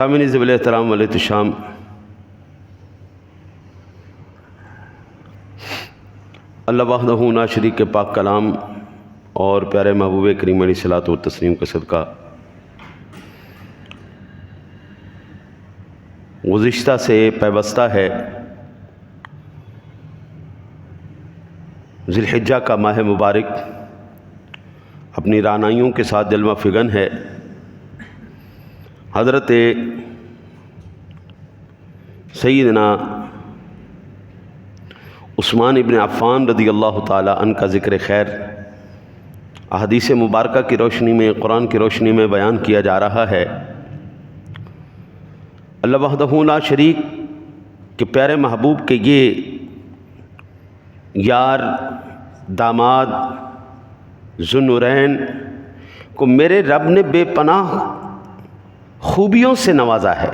سامعین ذوی احترام والاحتشام، اللہ وحدہ لا شریک کے پاک کلام اور پیارے محبوب کریم علیہ الصلوۃ والتسلیم کا صدقہ گزشتہ سے پیوستہ ہے ذی الحجہ کا ماہ مبارک اپنی رعنائیوں کے ساتھ جلوہ فگن ہے۔ حضرت سیدنا عثمان ابن عفان رضی اللہ تعالی عنہ کا ذکر خیر احادیث مبارکہ کی روشنی میں، قرآن کی روشنی میں بیان کیا جا رہا ہے۔ اللہ وحدہ لا شریک کے پیارے محبوب کے یہ یار داماد ذو نورین کو میرے رب نے بے پناہ خوبیوں سے نوازا ہے۔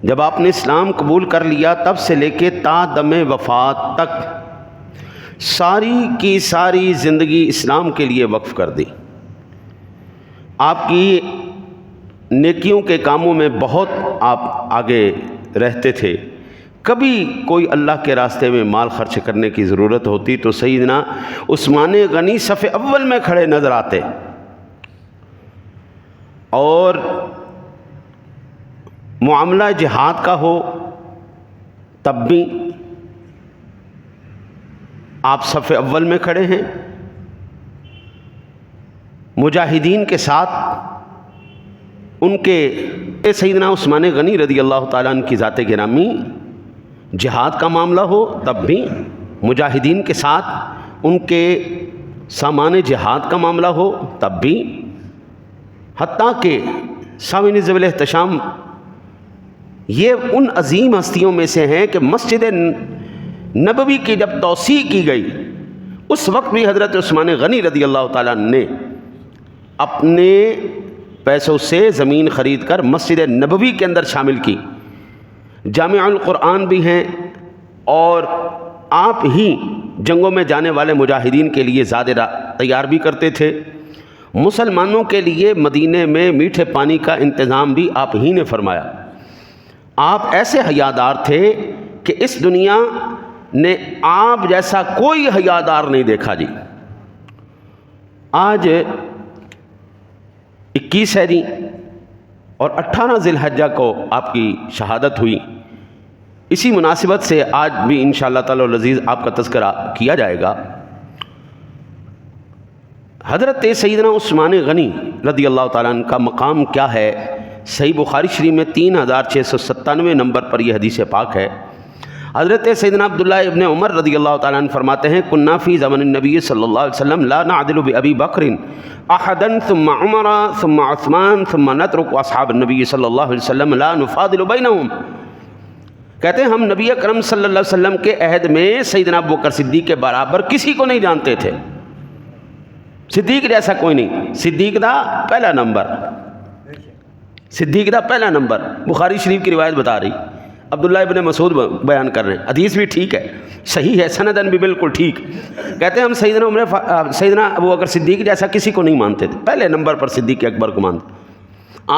جب آپ نے اسلام قبول کر لیا تب سے لے کے تا دم وفات تک ساری کی ساری زندگی اسلام کے لیے وقف کر دی۔ آپ کی نیکیوں کے کاموں میں بہت آپ آگے رہتے تھے۔ کبھی کوئی اللہ کے راستے میں مال خرچ کرنے کی ضرورت ہوتی تو سیدنا عثمان غنی صف اول میں کھڑے نظر آتے، اور معاملہ جہاد کا ہو تب بھی آپ صف اول میں کھڑے ہیں۔ مجاہدین کے ساتھ ان کے سیدنا عثمان غنی رضی اللہ تعالیٰ عنہ کی ذات گرامی جہاد کا معاملہ ہو تب بھی مجاہدین کے ساتھ ان کے سامان جہاد کا معاملہ ہو تب بھی، حتیٰ کہ سامعین ذوی الاحتشام یہ ان عظیم ہستیوں میں سے ہیں کہ مسجد نبوی کی جب توسیع کی گئی اس وقت بھی حضرت عثمان غنی رضی اللہ تعالیٰ نے اپنے پیسوں سے زمین خرید کر مسجد نبوی کے اندر شامل کی۔ جامع القرآن بھی ہیں، اور آپ ہی جنگوں میں جانے والے مجاہدین کے لیے زیادہ تیار بھی کرتے تھے۔ مسلمانوں کے لیے مدینے میں میٹھے پانی کا انتظام بھی آپ ہی نے فرمایا۔ آپ ایسے حیادار تھے کہ اس دنیا نے آپ جیسا کوئی حیادار نہیں دیکھا جی۔ آج 21 ہے جی، اور 18 ذی الحجہ کو آپ کی شہادت ہوئی۔ اسی مناسبت سے آج بھی انشاءاللہ تعالی العزیز آپ کا تذکرہ کیا جائے گا۔ حضرت سیدنا عثمان غنی رضی اللہ تعالیٰ عنہ کا مقام کیا ہے؟ صحیح بخاری شریف میں 3697 نمبر پر یہ حدیث پاک ہے۔ حضرت سیدنا عبداللہ ابن عمر رضی اللہ تعالیٰ عنہ فرماتے ہیں کنا فی زمن النبی صلی اللہ علیہ وسلم لا نعدل بأبی بکر احدا ثم عمر ثم عثمان ثم نترک اصحاب النبی صلی اللہ علیہ وسلم لا نفاضل بینہم۔ کہتے ہیں ہم نبی اکرم صلی اللہ علیہ وسلم کے عہد میں سیدنا ابوبکر صدیق کے برابر کسی کو نہیں جانتے تھے۔ صدیق جیسا کوئی نہیں، صدیق دا پہلا نمبر، صدیق دا پہلا نمبر۔ بخاری شریف کی روایت بتا رہی، عبداللہ ابن مسعود بیان کر رہے ہیں، حدیث بھی ٹھیک ہے، صحیح ہے، سندن بھی بالکل ٹھیک۔ کہتے ہیں ہم سیدنا ابوبکر صدیق جیسا کسی کو نہیں مانتے تھے، پہلے نمبر پر صدیق اکبر کو مانتے۔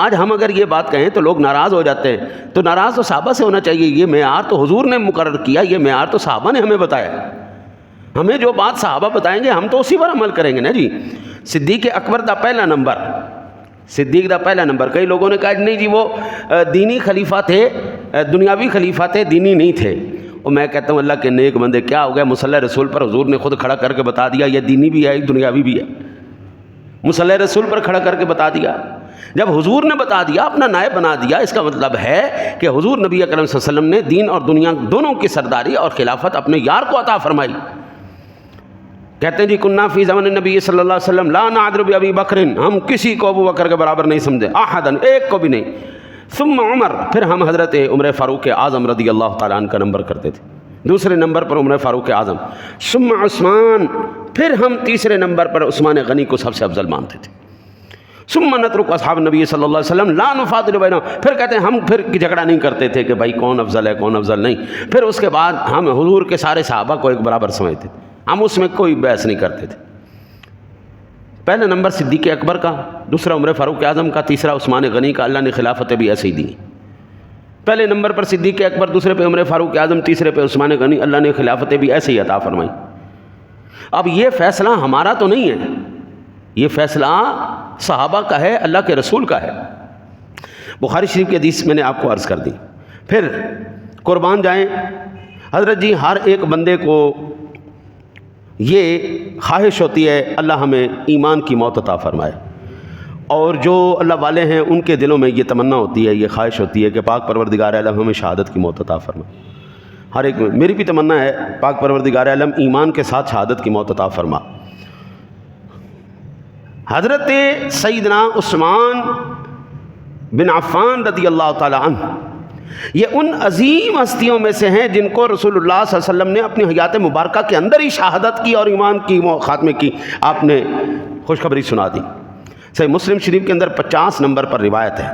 آج ہم اگر یہ بات کہیں تو لوگ ناراض ہو جاتے ہیں، تو ناراض تو صحابہ سے ہونا چاہیے۔ یہ معیار تو حضور نے مقرر کیا، یہ معیار تو صحابہ نے ہمیں بتایا۔ ہمیں جو بات صحابہ بتائیں گے ہم تو اسی پر عمل کریں گے نا جی۔ صدیق اکبر دا پہلا نمبر، صدیق دا پہلا نمبر۔ کئی لوگوں نے کہا نہیں جی وہ دینی خلیفہ تھے، دنیاوی خلیفہ تھے، دینی نہیں تھے۔ اور میں کہتا ہوں اللہ کے نیک بندے، کیا ہو گیا؟ مصلی رسول پر حضور نے خود کھڑا کر کے بتا دیا یہ دینی بھی ہے دنیاوی بھی ہے۔ مصلی رسول پر کھڑا کر کے بتا دیا۔ جب حضور نے بتا دیا، اپنا نائب بنا دیا، اس کا مطلب ہے کہ حضور نبی اکرم صلی اللہ علیہ وسلم نے دین اور دنیا دونوں کی سرداری اور خلافت اپنے یار کو عطا فرمائی۔ کہتے ہیں جی کنا فی زمن نبی صلی اللہ علیہ وسلم لا نعدل بأبی بکر، ہم کسی کو ابو بکر کے برابر نہیں سمجھے، احدن، ایک کو بھی نہیں۔ ثم عمر، پھر ہم حضرت عمر فاروق اعظم رضی اللہ تعالیٰ عنہ کا نمبر کرتے تھے، دوسرے نمبر پر عمر فاروق اعظم۔ ثم عثمان، پھر ہم تیسرے نمبر پر عثمان غنی کو سب سے افضل مانتے تھے۔ ثم نترک اصحاب النبی صلی اللہ علیہ وسلم لا نفاضل بینہم، پھر کہتے ہیں ہم پھر جھگڑا نہیں کرتے تھے کہ بھائی کون افضل ہے کون افضل نہیں۔ پھر اس کے بعد ہم حضور کے سارے صحابہ کو ایک برابر سمجھتے تھے، ہم اس میں کوئی بحث نہیں کرتے تھے۔ پہلا نمبر صدیق اکبر کا، دوسرا عمر فاروق اعظم کا، تیسرا عثمان غنی کا۔ اللہ نے خلافت بھی ایسے ہی دی، پہلے نمبر پر صدیق اکبر، دوسرے پہ عمر فاروق اعظم، تیسرے پہ عثمان غنی۔ اللہ نے خلافت بھی ایسے ہی عطا فرمائی۔ اب یہ فیصلہ ہمارا تو نہیں ہے، یہ فیصلہ صحابہ کا ہے، اللہ کے رسول کا ہے۔ بخاری شریف کی حدیث میں نے آپ کو عرض کر دی۔ پھر قربان جائیں حضرت جی، ہر ایک بندے کو یہ خواہش ہوتی ہے اللہ ہمیں ایمان کی موت عطا فرمائے، اور جو اللہ والے ہیں ان کے دلوں میں یہ تمنا ہوتی ہے، یہ خواہش ہوتی ہے کہ پاک پروردگار عالم ہمیں شہادت کی موت عطا فرمائے۔ ہر ایک میں میری بھی تمنا ہے پاک پروردگار عالم ایمان کے ساتھ شہادت کی موت عطا فرما۔ حضرت سیدنا عثمان بن عفان رضی اللہ تعالی عنہ یہ ان عظیم ہستیوں میں سے ہیں جن کو رسول اللہ صلی اللہ علیہ وسلم نے اپنی حیات مبارکہ کے اندر ہی شہادت کی اور ایمان کی خاتمے کی آپ نے خوشخبری سنا دی۔ صحیح مسلم شریف کے اندر 50 نمبر پر روایت ہے،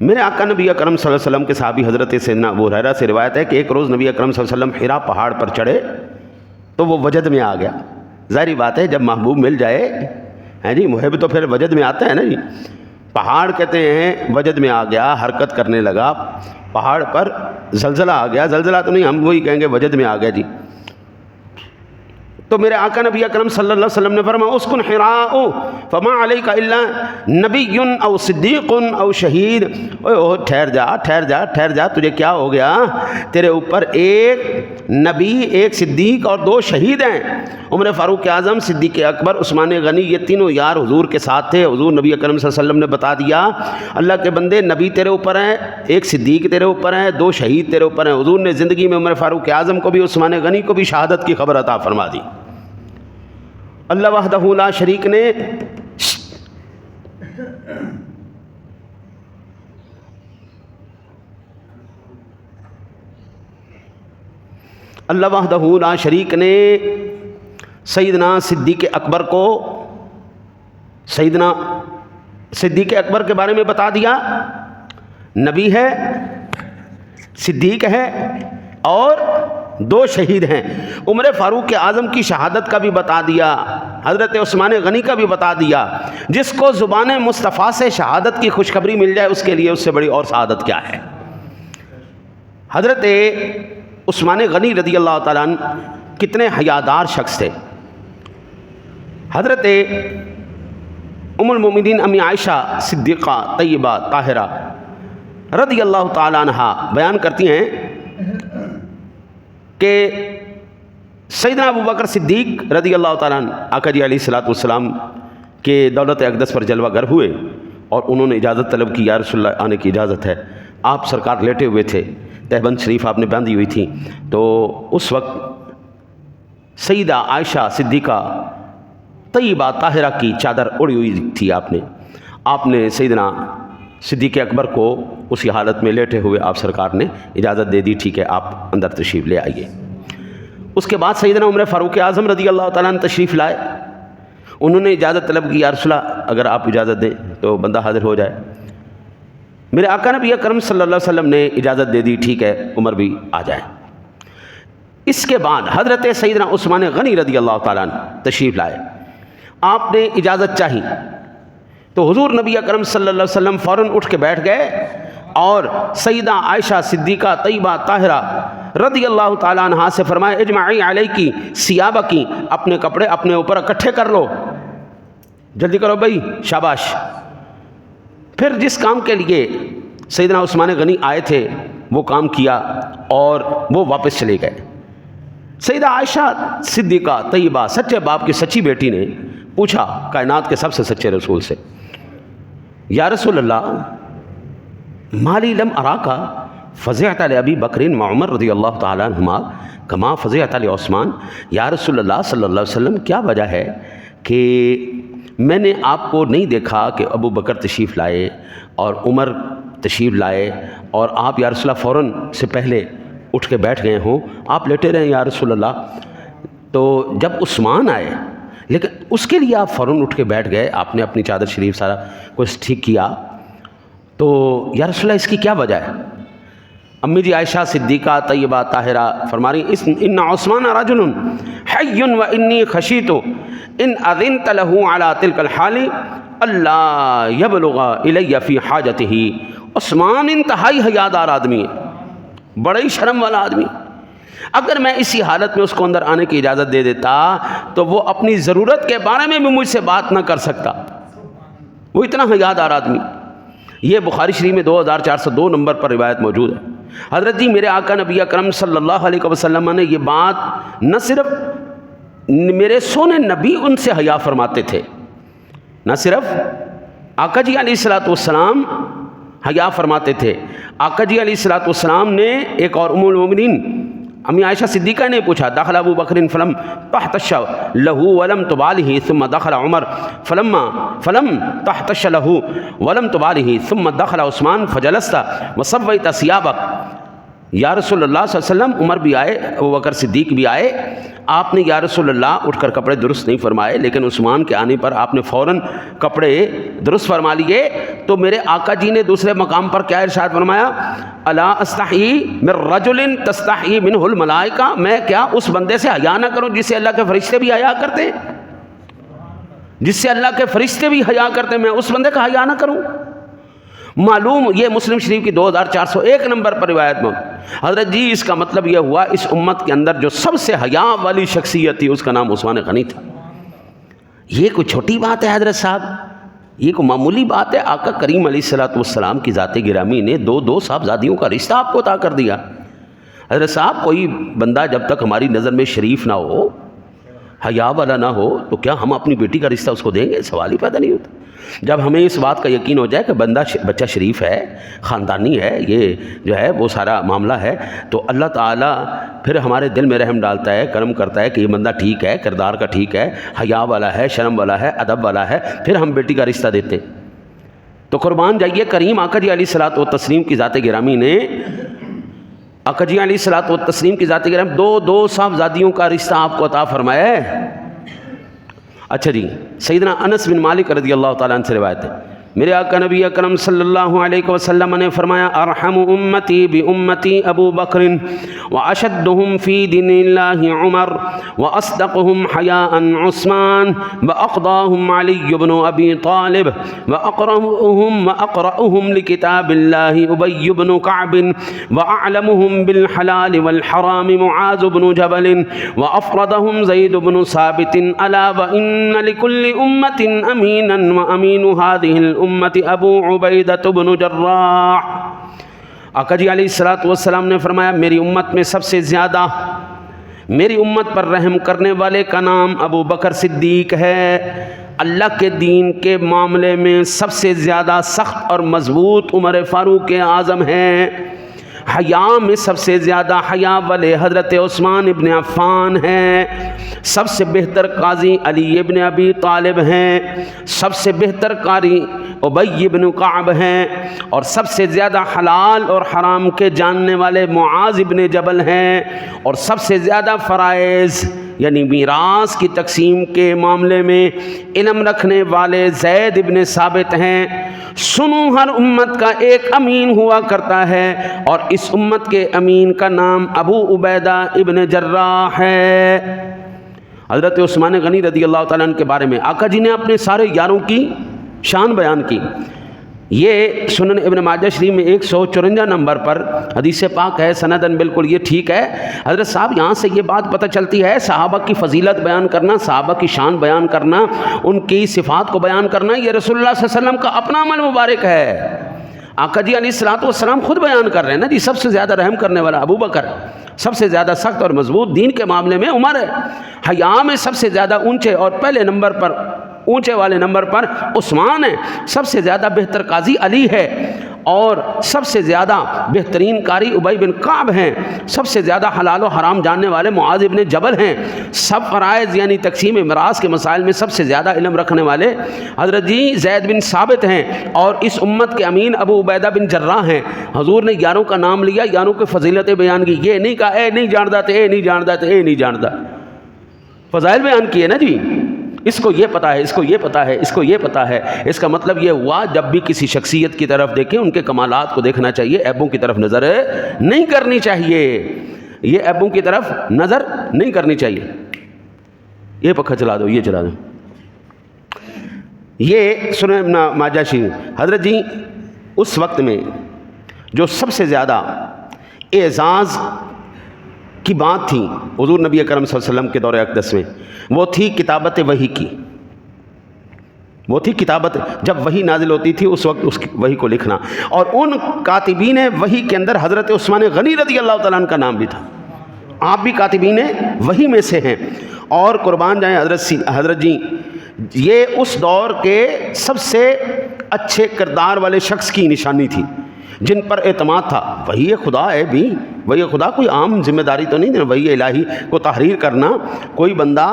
میرے آقا نبی اکرم صلی اللہ علیہ وسلم کے صحابی حضرت سیدنا ابو ہریرہ سے روایت ہے کہ ایک روز نبی اکرم صلی اللہ علیہ وسلم حرا پہاڑ پر چڑھے تو وہ وجد میں آ گیا۔ ظاہری بات ہے جب محبوب مل جائے ہیں جی، محب تو پھر وجد میں آتا ہے نا جی۔ پہاڑ کہتے ہیں وجد میں آ گیا، حرکت کرنے لگا، پہاڑ پر زلزلہ آ گیا، زلزلہ تو نہیں ہم وہی کہیں گے وجد میں آ گیا جی۔ تو میرے آقا نبی اکرم صلی اللہ علیہ وسلم نے فرمایا اسکن حراء فما علیک الا نبی او صدیق او شہید۔ اوہ ٹھہر جا ٹھہر جا ٹھہر جا، تجھے کیا ہو گیا؟ تیرے اوپر ایک نبی، ایک صدیق اور 2 شہید ہیں۔ عمر فاروق اعظم، صدیق اکبر، عثمان غنی، یہ تینوں یار حضور کے ساتھ تھے۔ حضور نبی اکرم صلی اللہ علیہ وسلم نے بتا دیا اللہ کے بندے، نبی تیرے اوپر ہیں، ایک صدیق تیرے اوپر ہیں، 2 شہید تیرے اوپر ہیں۔ حضور نے زندگی میں عمر فاروق اعظم کو بھی عثمان غنی کو بھی شہادت کی خبر عطا فرما دی۔ اللہ وحدہ لا شریک نے سیدنا صدیق اکبر کو، سیدنا صدیق اکبر کے بارے میں بتا دیا، نبی ہے، صدیق ہے اور 2 شہید ہیں۔ عمر فاروق اعظم کی شہادت کا بھی بتا دیا، حضرت عثمان غنی کا بھی بتا دیا۔ جس کو زبان مصطفیٰ سے شہادت کی خوشخبری مل جائے اس کے لیے اس سے بڑی اور سعادت کیا ہے۔ حضرت عثمان غنی رضی اللہ تعالیٰ عنہ کتنے حیادار شخص تھے۔ حضرت ام المومنین امی عائشہ صدیقہ طیبہ طاہرہ رضی اللہ تعالیٰ عنہ بیان کرتی ہیں کہ سیدنا ابو بکر صدیق رضی اللہ تعالیٰ عنہ آقا جی علیہ الصلوۃ والسلام کے دولت اقدس پر جلوہ گر ہوئے اور انہوں نے اجازت طلب کی، یا رسول اللہ آنے کی اجازت ہے۔ آپ سرکار لیٹے ہوئے تھے، تہبند شریف آپ نے باندھی ہوئی تھی، تو اس وقت سیدہ عائشہ صدیقہ طیبہ طاہرہ کی چادر اڑی ہوئی تھی۔ آپ نے سیدنا صدیق اکبر کو اسی حالت میں لیٹے ہوئے آپ سرکار نے اجازت دے دی، ٹھیک ہے آپ اندر تشریف لے آئیے۔ اس کے بعد سیدنا عمر فاروق اعظم رضی اللہ تعالیٰ عنہ تشریف لائے، انہوں نے اجازت طلب کی، یا رسول اللہ اگر آپ اجازت دیں تو بندہ حاضر ہو جائے۔ میرے آقا نبی اکرم صلی اللہ علیہ وسلم نے اجازت دے دی، ٹھیک ہے عمر بھی آ جائیں۔ اس کے بعد حضرت سیدنا عثمان غنی رضی اللہ تعالیٰ عنہ تشریف لائے، آپ نے اجازت چاہی تو حضور نبی اکرم صلی اللہ علیہ وسلم فوراً اٹھ کے بیٹھ گئے اور سیدہ عائشہ صدیقہ طیبہ طاہرہ رضی اللہ تعالیٰ عنہ سے فرمایا اجمعی علیکی ثیابکی، اپنے کپڑے اپنے اوپر اکٹھے کر لو، جلدی کرو بھائی، شاباش۔ پھر جس کام کے لیے سیدنا عثمان غنی آئے تھے وہ کام کیا اور وہ واپس چلے گئے۔ سیدہ عائشہ صدیقہ طیبہ سچے باپ کی سچی بیٹی نے پوچھا کائنات کے سب سے سچے رسول سے، یا رسول اللہ مالی لم اراکا فزعت لابی بکر و عمر رضی اللہ تعالیٰ عنہما کما فزعت لعثمان، یا رسول اللہ صلی اللہ علیہ وسلم کیا وجہ ہے کہ میں نے آپ کو نہیں دیکھا کہ ابو بکر تشریف لائے اور عمر تشریف لائے اور آپ یا رسول اللہ فوراً سے پہلے اٹھ کے بیٹھ گئے ہوں، آپ لیٹے رہیں یا رسول اللہ۔ تو جب عثمان آئے لیکن اس کے لیے آپ فوراً اٹھ کے بیٹھ گئے، آپ نے اپنی چادر شریف سارا کچھ ٹھیک کیا، تو یا رسول اللہ اس کی کیا وجہ ہے؟ امی جی عائشہ صدیقہ طیبہ طاہرہ فرما رہی ان عثمان رجل حی و انی خشیت ان اذنت له علی تلک الحال اللہ یبلغ الی فی حاجتہ. عثمان انتہائی حیادار آدمی ہے، بڑا ہی شرم والا آدمی. اگر میں اسی حالت میں اس کو اندر آنے کی اجازت دے دیتا تو وہ اپنی ضرورت کے بارے میں بھی مجھ سے بات نہ کر سکتا. وہ اتنا حیادار آدمی. یہ بخاری شریف میں 2402 نمبر پر روایت موجود ہے. حضرت جی میرے آقا نبی اکرم صلی اللہ علیہ وسلم نے یہ بات نہ صرف میرے سونے نبی ان سے حیا فرماتے تھے، نہ صرف آقا جی علیہ الصلوۃ والسلام حیا فرماتے تھے. آقا جی علیہ الصلوۃ والسلام نے ایک اور ام المومنین امی عائشہ صدیقہ نے پوچھا دخل ابو بکر فلم تحتش له ولم تبالہ ثم دخل عمر فلم تحتش له ولم تبالہ ثم دخل عثمان فجلست وصویت ثیابک. یا رسول اللہ صلی اللہ علیہ وسلم عمر بھی آئے، ابو بکر صدیق بھی آئے، آپ نے یا رسول اللہ اٹھ کر کپڑے درست نہیں فرمائے، لیکن عثمان کے آنے پر آپ نے فوراً کپڑے درست فرما لیے. تو میرے آقا جی نے دوسرے مقام پر کیا ارشاد فرمایا؟ الا استحیی من رجل تستحیی منہ الملائکہ، میں کیا اس بندے سے حیا نہ کروں جس سے اللہ کے فرشتے بھی حیا کرتے، جس سے اللہ کے فرشتے بھی حیا کرتے، میں اس بندے کا حیا نہ کروں؟ معلوم یہ مسلم شریف کی 2401 نمبر پر روایت میں. حضرت جی اس کا مطلب یہ ہوا اس امت کے اندر جو سب سے حیا والی شخصیت تھی اس کا نام عثمان غنی تھا. یہ کوئی چھوٹی بات ہے حضرت صاحب، یہ کوئی معمولی بات ہے. آقا کریم علیہ الصلوۃ والسلام کی ذات گرامی نے دو صاحبزادیوں کا رشتہ آپ کو عطا کر دیا. حضرت صاحب کوئی بندہ جب تک ہماری نظر میں شریف نہ ہو، حیا والا نہ ہو، تو کیا ہم اپنی بیٹی کا رشتہ اس کو دیں گے؟ سوال ہی پیدا نہیں ہوتا. جب ہمیں اس بات کا یقین ہو جائے کہ بچہ شریف ہے، خاندانی ہے، یہ جو ہے وہ سارا معاملہ ہے، تو اللہ تعالیٰ پھر ہمارے دل میں رحم ڈالتا ہے، کرم کرتا ہے کہ یہ بندہ ٹھیک ہے، کردار کا ٹھیک ہے، حیا والا ہے، شرم والا ہے، ادب والا ہے، پھر ہم بیٹی کا رشتہ دیتے. تو قربان جائیے کریم آقا جی علیہ الصلوۃ والتسلیم کی ذات گرامی نے، آقا جی علیہ الصلوۃ والتسلیم کی ذات گرامی دو صاحبزادیوں کا رشتہ آپ کو عطا فرمایا ہے. اچھا جی، سیدنا انس بن مالک رضی اللہ تعالیٰ عنہ سے روایت ہے، میرے آقا نبی اکرم صلی اللہ علیہ وسلم نے فرمایا ارحم امتی بامتی ابو بکر واشدهم فی دین اللہ عمر واصدقهم حیاء عثمان واقضاهم علی بن ابی طالب واقرأهم لکتاب اللہ ابی بن کعب واعلمهم بالحلال والحرام معاذ بن جبل وافردهم زید بن ثابت الا وان لكل امت امینا وامین هذه امت ابو عبیدہ بن جراح. آقا جی علیہ الصلوۃ والسلام نے فرمایا میری امت میں سب سے زیادہ میری امت پر رحم کرنے والے کا نام ابو بکر صدیق ہے. اللہ کے دین کے معاملے میں سب سے زیادہ سخت اور مضبوط عمر فاروق اعظم ہیں. حیا میں سب سے زیادہ حیا والے حضرت عثمان ابن عفان ہیں. سب سے بہتر قاضی علی ابن ابی طالب ہیں. سب سے بہتر قاری ابی ابن کعب ہیں. اور سب سے زیادہ حلال اور حرام کے جاننے والے معاذ ابن جبل ہیں. اور سب سے زیادہ فرائض یعنی میراث کی تقسیم کے معاملے میں علم رکھنے والے زید ابن ثابت ہیں. سنو ہر امت کا ایک امین ہوا کرتا ہے اور اس امت کے امین کا نام ابو عبیدہ ابن جراح ہے. حضرت عثمان غنی رضی اللہ تعالیٰ عنہ کے بارے میں آقا جی نے اپنے سارے یاروں کی شان بیان کی. یہ سنن ابن ماجہ شریف میں 154 نمبر پر حدیث پاک ہے، سندن بالکل یہ ٹھیک ہے. حضرت صاحب یہاں سے یہ بات پتہ چلتی ہے صحابہ کی فضیلت بیان کرنا، صحابہ کی شان بیان کرنا، ان کی صفات کو بیان کرنا یہ رسول اللہ صلی اللہ علیہ وسلم کا اپنا عمل مبارک ہے. آقا جی علیہ الصلوۃ والسلام خود بیان کر رہے ہیں نا جی، سب سے زیادہ رحم کرنے والا ابو بکر، سب سے زیادہ سخت اور مضبوط دین کے معاملے میں عمر ہے. حیا میں سب سے زیادہ اونچے اور پہلے نمبر پر اونچے والے نمبر پر عثمان ہے. سب سے زیادہ بہتر قاضی علی ہے اور سب سے زیادہ بہترین قاری ابی بن کعب ہیں. سب سے زیادہ حلال و حرام جاننے والے معاذ ابن جبل ہیں. سب فرائض یعنی تقسیم میراث کے مسائل میں سب سے زیادہ علم رکھنے والے حضرت جی زید بن ثابت ہیں. اور اس امت کے امین ابو عبیدہ بن جراح ہیں. حضور نے یاروں کا نام لیا، یاروں کی فضیلتیں بیان کی. یہ نہیں کہا اے نہیں جانتا تھے، اے نہیں جانتا تھے، اے نہیں جانتا. فضائل بیان کیے نا جی. اس کو یہ پتہ ہے، اس کو یہ پتہ ہے، اس کو یہ پتہ ہے. اس کا مطلب یہ ہوا جب بھی کسی شخصیت کی طرف دیکھیں ان کے کمالات کو دیکھنا چاہیے، عیبوں کی طرف نظر نہیں کرنی چاہیے. یہ عیبوں کی طرف نظر نہیں کرنی چاہیے. یہ پنکھا چلا دو، یہ چلا دو. یہ سنیں ابن ماجہ شریف. حضرت جی اس وقت میں جو سب سے زیادہ اعزاز کی بات تھی حضور نبی اکرم صلی اللہ علیہ وسلم کے دور اقدس میں، وہ تھی کتابت وحی کی. وہ تھی کتابت، جب وحی نازل ہوتی تھی اس وقت اس وحی کو لکھنا. اور ان کاتبین وحی کے اندر حضرت عثمان غنی رضی اللہ تعالیٰ عنہ کا نام بھی تھا. آپ بھی کاتبین وحی میں سے ہیں. اور قربان جائیں حضرت جی، یہ اس دور کے سب سے اچھے کردار والے شخص کی نشانی تھی جن پر اعتماد تھا. وحی خدا ہے بھی، وحی خدا کوئی عام ذمہ داری تو نہیں. وحی الہی کو تحریر کرنا، کوئی بندہ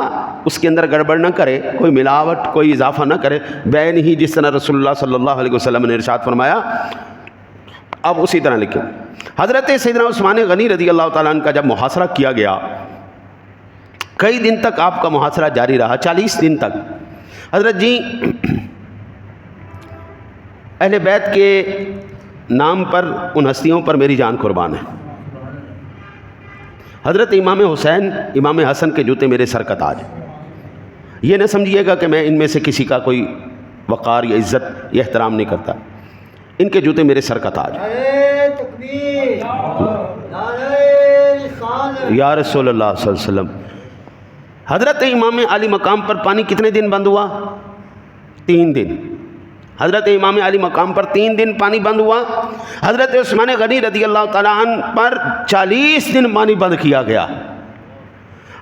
اس کے اندر گڑبڑ نہ کرے، کوئی ملاوٹ، کوئی اضافہ نہ کرے، بین ہی جس طرح رسول اللہ صلی اللہ علیہ وسلم نے ارشاد فرمایا اب اسی طرح لکھیں. حضرت سیدنا عثمان غنی رضی اللہ تعالیٰ عنہ کا جب محاصرہ کیا گیا، کئی دن تک آپ کا محاصرہ جاری رہا، 40 دن تک. حضرت جی اہل بیت کے نام پر ان ہستیوں پر میری جان قربان ہے. حضرت امام حسین، امام حسن کے جوتے میرے سر کا تاج. یہ نہ سمجھیے گا کہ میں ان میں سے کسی کا کوئی وقار یا عزت یا احترام نہیں کرتا. ان کے جوتے میرے سر کا تاج. یا رسول اللہ صلی اللہ علیہ وسلم. حضرت امام علی مقام پر پانی کتنے دن بند ہوا؟ 3 دن. حضرت امام علی مقام پر 3 دن پانی بند ہوا. حضرت عثمان غنی رضی اللہ تعالیٰ عنہ پر 40 دن پانی بند کیا گیا.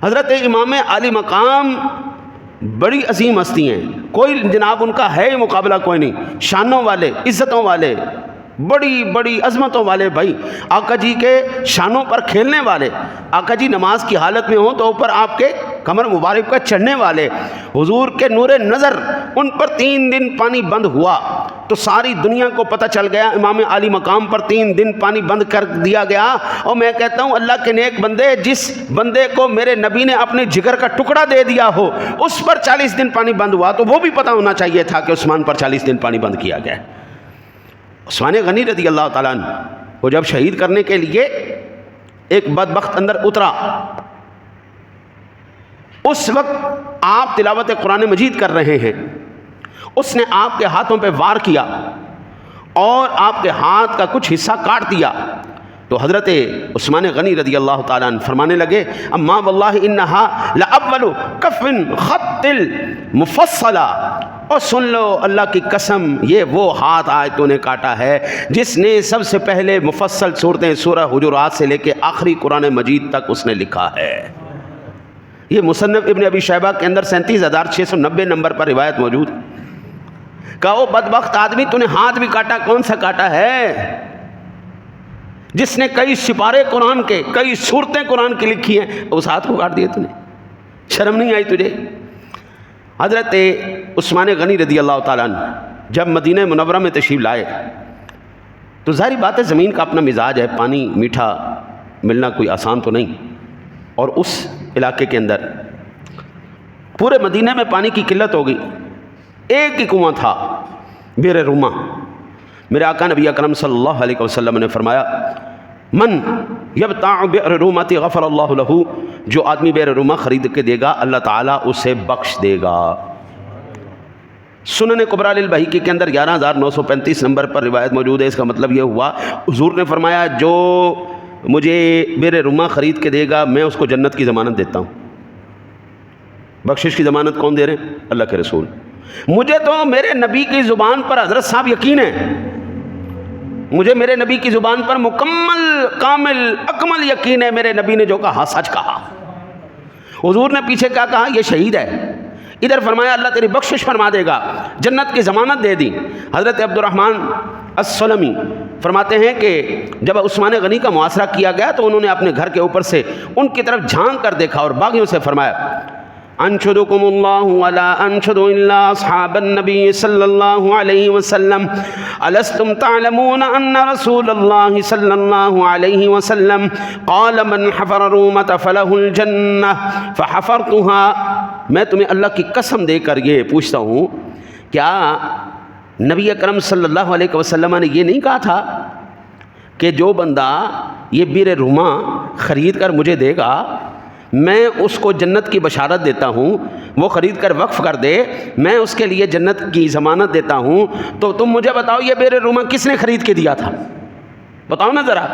حضرت امام علی مقام بڑی عظیم ہستی ہیں، کوئی جناب ان کا ہے مقابلہ کوئی نہیں. شانوں والے، عزتوں والے، بڑی بڑی عظمتوں والے بھائی، آقا جی کے شانوں پر کھیلنے والے. آقا جی نماز کی حالت میں ہوں تو اوپر آپ کے کمر مبارک پر چڑھنے والے. حضور کے نور نظر ان پر 3 دن پانی بند ہوا تو ساری دنیا کو پتہ چل گیا امام علی مقام پر 3 دن پانی بند کر دیا گیا. اور میں کہتا ہوں اللہ کے نیک بندے، جس بندے کو میرے نبی نے اپنے جگر کا ٹکڑا دے دیا ہو اس پر 40 دن پانی بند ہوا تو وہ بھی پتہ ہونا چاہیے تھا کہ عثمان پر 40 دن پانی بند کیا گیا. عثمان غنی رضی اللہ تعالیٰ عنہ وہ جب شہید کرنے کے لیے ایک بدبخت اندر اترا، اس وقت آپ تلاوت قرآن مجید کر رہے ہیں، اس نے آپ کے ہاتھوں پہ وار کیا اور آپ کے ہاتھ کا کچھ حصہ کاٹ دیا. تو حضرت عثمان غنی رضی اللہ تعالیٰ عنہ فرمانے لگے اما واللہ انہا لأول کف خط المفصلہ. اور سن لو اللہ کی قسم، یہ وہ ہاتھ آج تو نے کاٹا ہے جس نے سب سے پہلے مفصل صورتیں سورہ حجرات سے لے کے آخری قرآن مجید تک اس نے لکھا ہے. یہ مصنف ابن ابی شیبہ کے اندر 37,690 نمبر پر روایت موجود. کہو بدبخت آدمی، تو نے ہاتھ بھی کاٹا، کون سا کاٹا ہے؟ جس نے کئی سپارے قرآن کے، کئی صورتیں قرآن کی لکھی ہیں، اس ہاتھ کو کاٹ دیے تو نے؟ شرم نہیں آئی تجھے؟ حضرت عثمان غنی رضی اللہ تعالیٰ عنہ جب مدینہ منورہ میں تشریف لائے تو ظاہری بات ہے زمین کا اپنا مزاج ہے، پانی میٹھا ملنا کوئی آسان تو نہیں. اور اس علاقے کے اندر پورے مدینہ میں پانی کی قلت ہو گئی. ایک ہی کنواں تھا، بئر روما. میرے آقا نبی اکرم صلی اللہ علیہ وسلم نے فرمایا من یبتاع بئر رومۃ غفر اللہ لہ، جو آدمی بئر روما خرید کے دے گا اللہ تعالیٰ اسے بخش دے گا. سنن کبریٰ للبیہقی کے اندر 11,935 نمبر پر روایت موجود ہے. اس کا مطلب یہ ہوا حضور نے فرمایا جو مجھے بئر روما خرید کے دے گا میں اس کو جنت کی ضمانت دیتا ہوں. بخشش کی ضمانت کون دے رہے ہیں؟ اللہ کے رسول. مجھے تو میرے نبی کی زبان پر حضرت صاحب یقین ہے، مجھے میرے نبی کی زبان پر مکمل کامل اکمل یقین ہے، میرے نبی نے جو کہا سچ کہا. حضور نے پیچھے کیا کہا؟ یہ شہید ہے. ادھر فرمایا اللہ تیری بخشش فرما دے گا، جنت کی ضمانت دے دی. حضرت عبد الرحمن السلمی فرماتے ہیں کہ جب عثمان غنی کا محاصرہ کیا گیا تو انہوں نے اپنے گھر کے اوپر سے ان کی طرف جھانک کر دیکھا اور باغیوں سے فرمایا انشدکم اللہ ولا انشد الا اصحاب النبی صلی اللہ علیہ وسلم الستم تعلمون ان رسول اللہ صلی اللہ علیہ وسلم قال من حفر رومة فله الجنہ فحفرتها. میں تمہیں اللہ کی قسم دے کر یہ پوچھتا ہوں، کیا نبی اکرم صلی اللہ علیہ وسلم نے یہ نہیں کہا تھا کہ جو بندہ یہ بیر روما خرید کر مجھے دے گا میں اس کو جنت کی بشارت دیتا ہوں، وہ خرید کر وقف کر دے میں اس کے لیے جنت کی ضمانت دیتا ہوں؟ تو تم مجھے بتاؤ یہ بیر روما کس نے خرید کے دیا تھا؟ بتاؤ نا ذرا،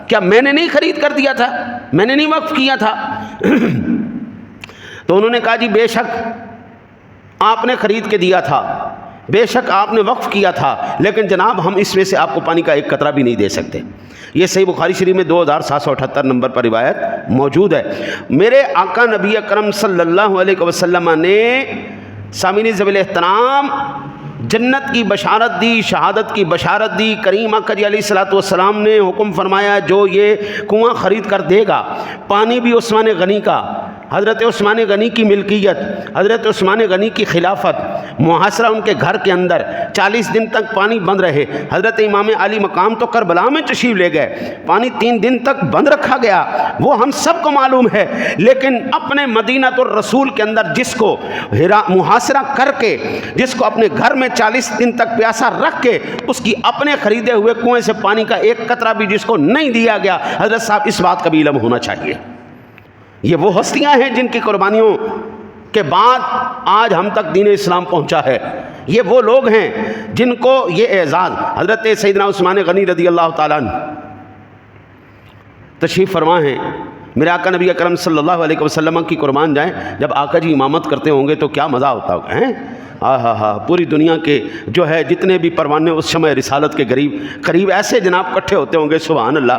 کیا میں نے نہیں خرید کر دیا تھا؟ میں نے نہیں وقف کیا تھا؟ تو انہوں نے کہا جی بے شک آپ نے خرید کے دیا تھا، بے شک آپ نے وقف کیا تھا، لیکن جناب ہم اس میں سے آپ کو پانی کا ایک قطرہ بھی نہیں دے سکتے۔ یہ صحیح بخاری شریف میں 2778 نمبر پر روایت موجود ہے۔ میرے آقا نبی اکرم صلی اللہ علیہ وسلم نے سامعین ذویل احترام جنت کی بشارت دی، شہادت کی بشارت دی۔ کریم آقا جی علیہ الصلوۃ والسلام نے حکم فرمایا جو یہ کنواں خرید کر دے گا، پانی بھی عثمان غنی کا، حضرت عثمان غنی کی ملکیت، حضرت عثمان غنی کی خلافت، محاصرہ ان کے گھر کے اندر، 40 دن تک پانی بند رہے۔ حضرت امام علی مقام تو کربلا میں تشریف لے گئے، پانی 3 دن تک بند رکھا گیا، وہ ہم سب کو معلوم ہے۔ لیکن اپنے مدینہ الرسول کے اندر جس کو محاصرہ کر کے، جس کو اپنے گھر میں 40 دن تک پیاسا رکھ کے، اس کی اپنے خریدے ہوئے کنویں سے پانی کا ایک قطرہ بھی جس کو نہیں دیا گیا، حضرت صاحب اس بات کا بھی علم ہونا چاہیے۔ یہ وہ ہستیاں ہیں جن کی قربانیوں کے بعد آج ہم تک دین اسلام پہنچا ہے۔ یہ وہ لوگ ہیں جن کو یہ اعزاز، حضرت سیدنا عثمان غنی رضی اللہ تعالیٰ عنہ تشریف فرما ہیں۔ میرے آقا نبی اکرم صلی اللہ علیہ وسلم کی قربان جائیں، جب آقا جی امامت کرتے ہوں گے تو کیا مزہ ہوتا ہوگا، ہیں؟ پوری دنیا کے جو ہے جتنے بھی پروانے اس شمع رسالت کے قریب ایسے جناب کٹھے ہوتے ہوں گے، سبحان اللہ۔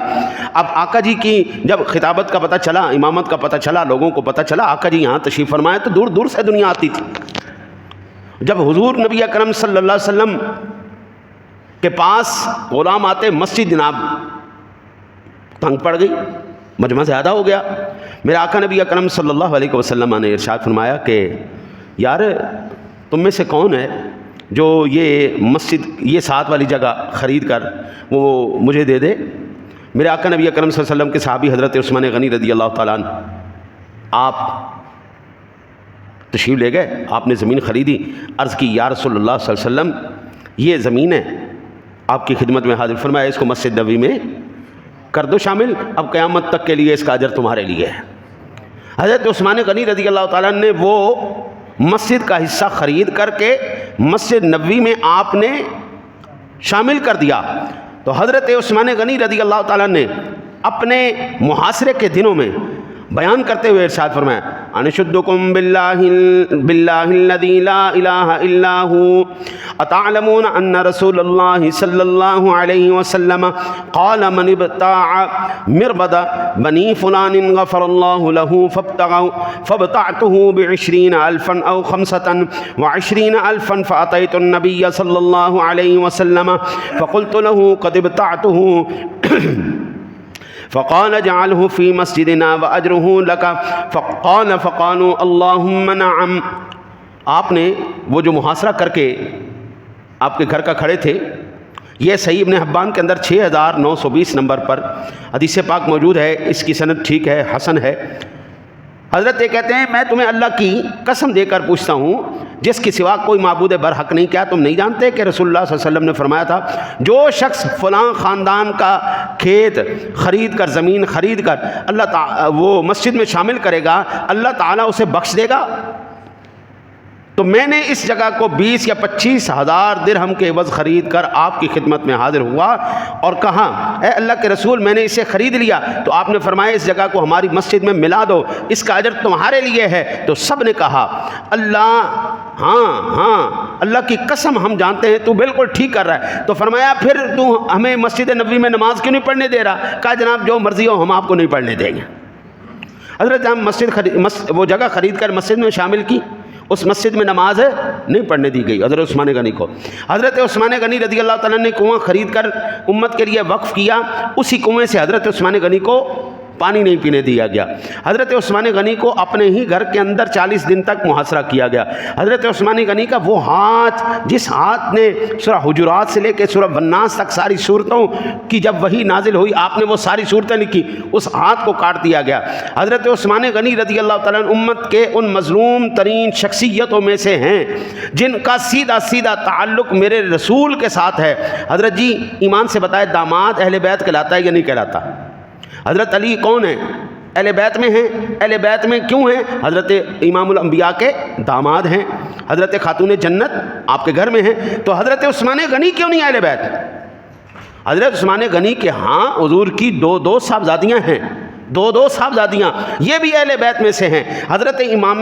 اب آقا جی کی جب خطابت کا پتہ چلا، امامت کا پتہ چلا، لوگوں کو پتہ چلا آقا جی یہاں تشریف فرمائے، تو دور دور سے دنیا آتی تھی۔ جب حضور نبی اکرم صلی اللہ علیہ وسلم کے پاس غلام آتے، مسجد جناب تنگ پڑ گئی، مجمع زیادہ ہو گیا۔ میرے آقا نبی اکرم صلی اللہ علیہ وسلم نے ارشاد فرمایا کہ یار تم میں سے کون ہے جو یہ مسجد، یہ ساتھ والی جگہ خرید کر وہ مجھے دے دے؟ میرے آقا نبی اکرم صلی اللہ علیہ وسلم کے صحابی حضرت عثمان غنی رضی اللہ تعالیٰ عنہ آپ تشریف لے گئے، آپ نے زمین خریدی، عرض کی یا رسول اللہ صلی اللہ علیہ وسلم یہ زمین ہے آپ کی خدمت میں حاضر، فرمایا اس کو مسجد نبوی میں کر دو شامل، اب قیامت تک کے لیے اس کا اجر تمہارے لیے ہے۔ حضرت عثمان غنی رضی اللہ تعالیٰ عنہ نے وہ مسجد کا حصہ خرید کر کے مسجد نبوی میں آپ نے شامل کر دیا۔ تو حضرت عثمان غنی رضی اللہ تعالیٰ نے اپنے محاصرے کے دنوں میں بیان کرتے ہوئے ارشاد فرمایا انشدکم باللہ الذی لا الہ الا ہو اتعلمون ان رسول اللہ صلی اللہ علیہ وسلم قال من ابتاع مربد بنی فلان غفر اللہ له فابتعته ب20,000 او 25,000 فأتيت النبي صلی اللہ علیہ وسلم فقلت له قد ابتعته فقال اجعله في مسجدنا واجره لك فقالوا اللهم نعم۔ آپ نے وہ جو محاصرہ کر کے آپ کے گھر کا کھڑے تھے، یہ صحیح ابن حبان کے اندر 6920 نمبر پر حدیث پاک موجود ہے، اس کی سند ٹھیک ہے، حسن ہے۔ حضرت یہ کہتے ہیں میں تمہیں اللہ کی قسم دے کر پوچھتا ہوں جس کے سوا کوئی معبود برحق نہیں، کیا تم نہیں جانتے کہ رسول اللہ صلی اللہ علیہ وسلم نے فرمایا تھا جو شخص فلاں خاندان کا کھیت خرید کر، زمین خرید کر اللہ تعالیٰ وہ مسجد میں شامل کرے گا، اللہ تعالیٰ اسے بخش دے گا۔ تو میں نے اس جگہ کو 20 یا 25 ہزار درہم کے عوض خرید کر آپ کی خدمت میں حاضر ہوا اور کہا اے اللہ کے رسول میں نے اسے خرید لیا، تو آپ نے فرمایا اس جگہ کو ہماری مسجد میں ملا دو، اس کا اجر تمہارے لیے ہے۔ تو سب نے کہا ہاں اللہ کی قسم ہم جانتے ہیں تو بالکل ٹھیک کر رہا ہے۔ تو فرمایا پھر تو ہمیں مسجد نبوی میں نماز کیوں نہیں پڑھنے دے رہا؟ کہا جناب جو مرضی ہو ہم آپ کو نہیں پڑھنے دیں گے۔ حضرت ہم وہ جگہ خرید کر مسجد میں شامل کی، اس مسجد میں نماز نہیں پڑھنے دی گئی حضرت عثمان غنی کو۔ حضرت عثمان غنی رضی اللہ تعالیٰ نے کنواں خرید کر امت کے لیے وقف کیا، اسی کنویں سے حضرت عثمان غنی کو پانی نہیں پینے دیا گیا۔ حضرت عثمان غنی کو اپنے ہی گھر کے اندر 40 دن تک محاصرہ کیا گیا۔ حضرت عثمان غنی کا وہ ہاتھ جس ہاتھ نے سورہ حجرات سے لے کے سورہ الناس تک ساری صورتوں کی جب وحی نازل ہوئی آپ نے وہ ساری صورتیں لکھی، اس ہاتھ کو کاٹ دیا گیا۔ حضرت عثمان غنی رضی اللہ تعالیٰ عنہ امت کے ان مظلوم ترین شخصیتوں میں سے ہیں جن کا سیدھا سیدھا تعلق میرے رسول کے ساتھ ہے۔ حضرت جی ایمان سے بتائے داماد اہل بیت کہلاتا ہے یا نہیں کہلاتا؟ حضرت علی کون ہیں؟ اہل بیت میں ہیں۔ اہل بیت میں کیوں ہیں؟ حضرت امام الانبیاء کے داماد ہیں، حضرت خاتون جنت آپ کے گھر میں ہیں، تو حضرت عثمان غنی کیوں نہیں اہل بیت؟ حضرت عثمان غنی کے ہاں حضور کی دو صاحبزادیاں ہیں، دو صاحبزادیاں، یہ بھی اہل بیت میں سے ہیں۔ حضرت امام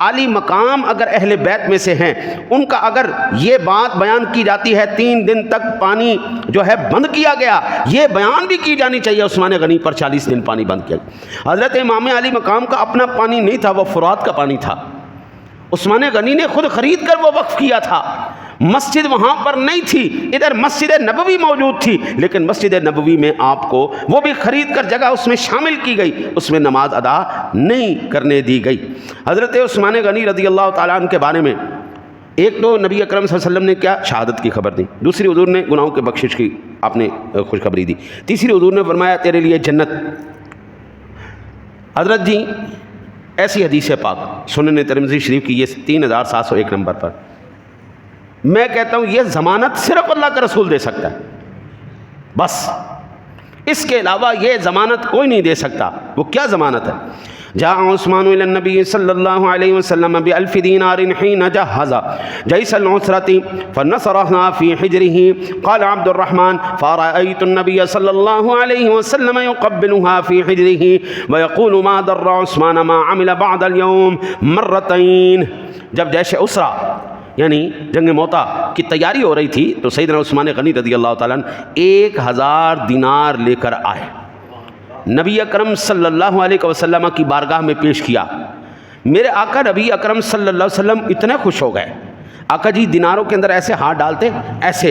عالی مقام اگر اہل بیت میں سے ہیں، ان کا اگر یہ بات بیان کی جاتی ہے 3 دن تک پانی جو ہے بند کیا گیا، یہ بیان بھی کی جانی چاہیے عثمان غنی پر 40 دن پانی بند کیا گیا۔ حضرت امام علی مقام کا اپنا پانی نہیں تھا، وہ فرات کا پانی تھا، عثمان غنی نے خود خرید کر وہ وقف کیا تھا۔ مسجد وہاں پر نہیں تھی، ادھر مسجد نبوی موجود تھی، لیکن مسجد نبوی میں آپ کو وہ بھی خرید کر جگہ اس میں شامل کی گئی، اس میں نماز ادا نہیں کرنے دی گئی۔ حضرت عثمان غنی رضی اللہ تعالیٰ عنہ کے بارے میں ایک تو نبی اکرم صلی اللہ علیہ وسلم نے کیا شہادت کی خبر دی، دوسری حضور نے گناہوں کے بخشش کی آپ نے خوشخبری دی، تیسری حضور نے فرمایا تیرے لیے جنت۔ حضرت جی ایسی حدیث پاک سنن ترمذی شریف کی یہ 3701 نمبر پر، میں کہتا ہوں یہ ضمانت صرف اللہ کا رسول دے سکتا ہے، بس اس کے علاوہ یہ ضمانت کوئی نہیں دے سکتا۔ وہ کیا ضمانت ہے؟ جاء عثمان الى النبي صلی اللہ علیہ وسلم ب1000 دینار حين جهز جيش العسرة فنصرها في حجره قال عبد الرحمن فرأيت النبي صلی اللہ علیہ وسلم يقبلها في حجره ويقول ما ضر عثمان ما عمل بعد اليوم مرتين۔ جب جیش اسرا یعنی جنگ موتا کی تیاری ہو رہی تھی تو سیدنا عثمان غنی رضی اللہ تعالیٰ عنہ 1000 دینار لے کر آئے، نبی اکرم صلی اللہ علیہ وسلم کی بارگاہ میں پیش کیا۔ میرے آقا نبی اکرم صلی اللہ علیہ وسلم اتنے خوش ہو گئے، آقا جی دیناروں کے اندر ایسے ہاتھ ڈالتے، ایسے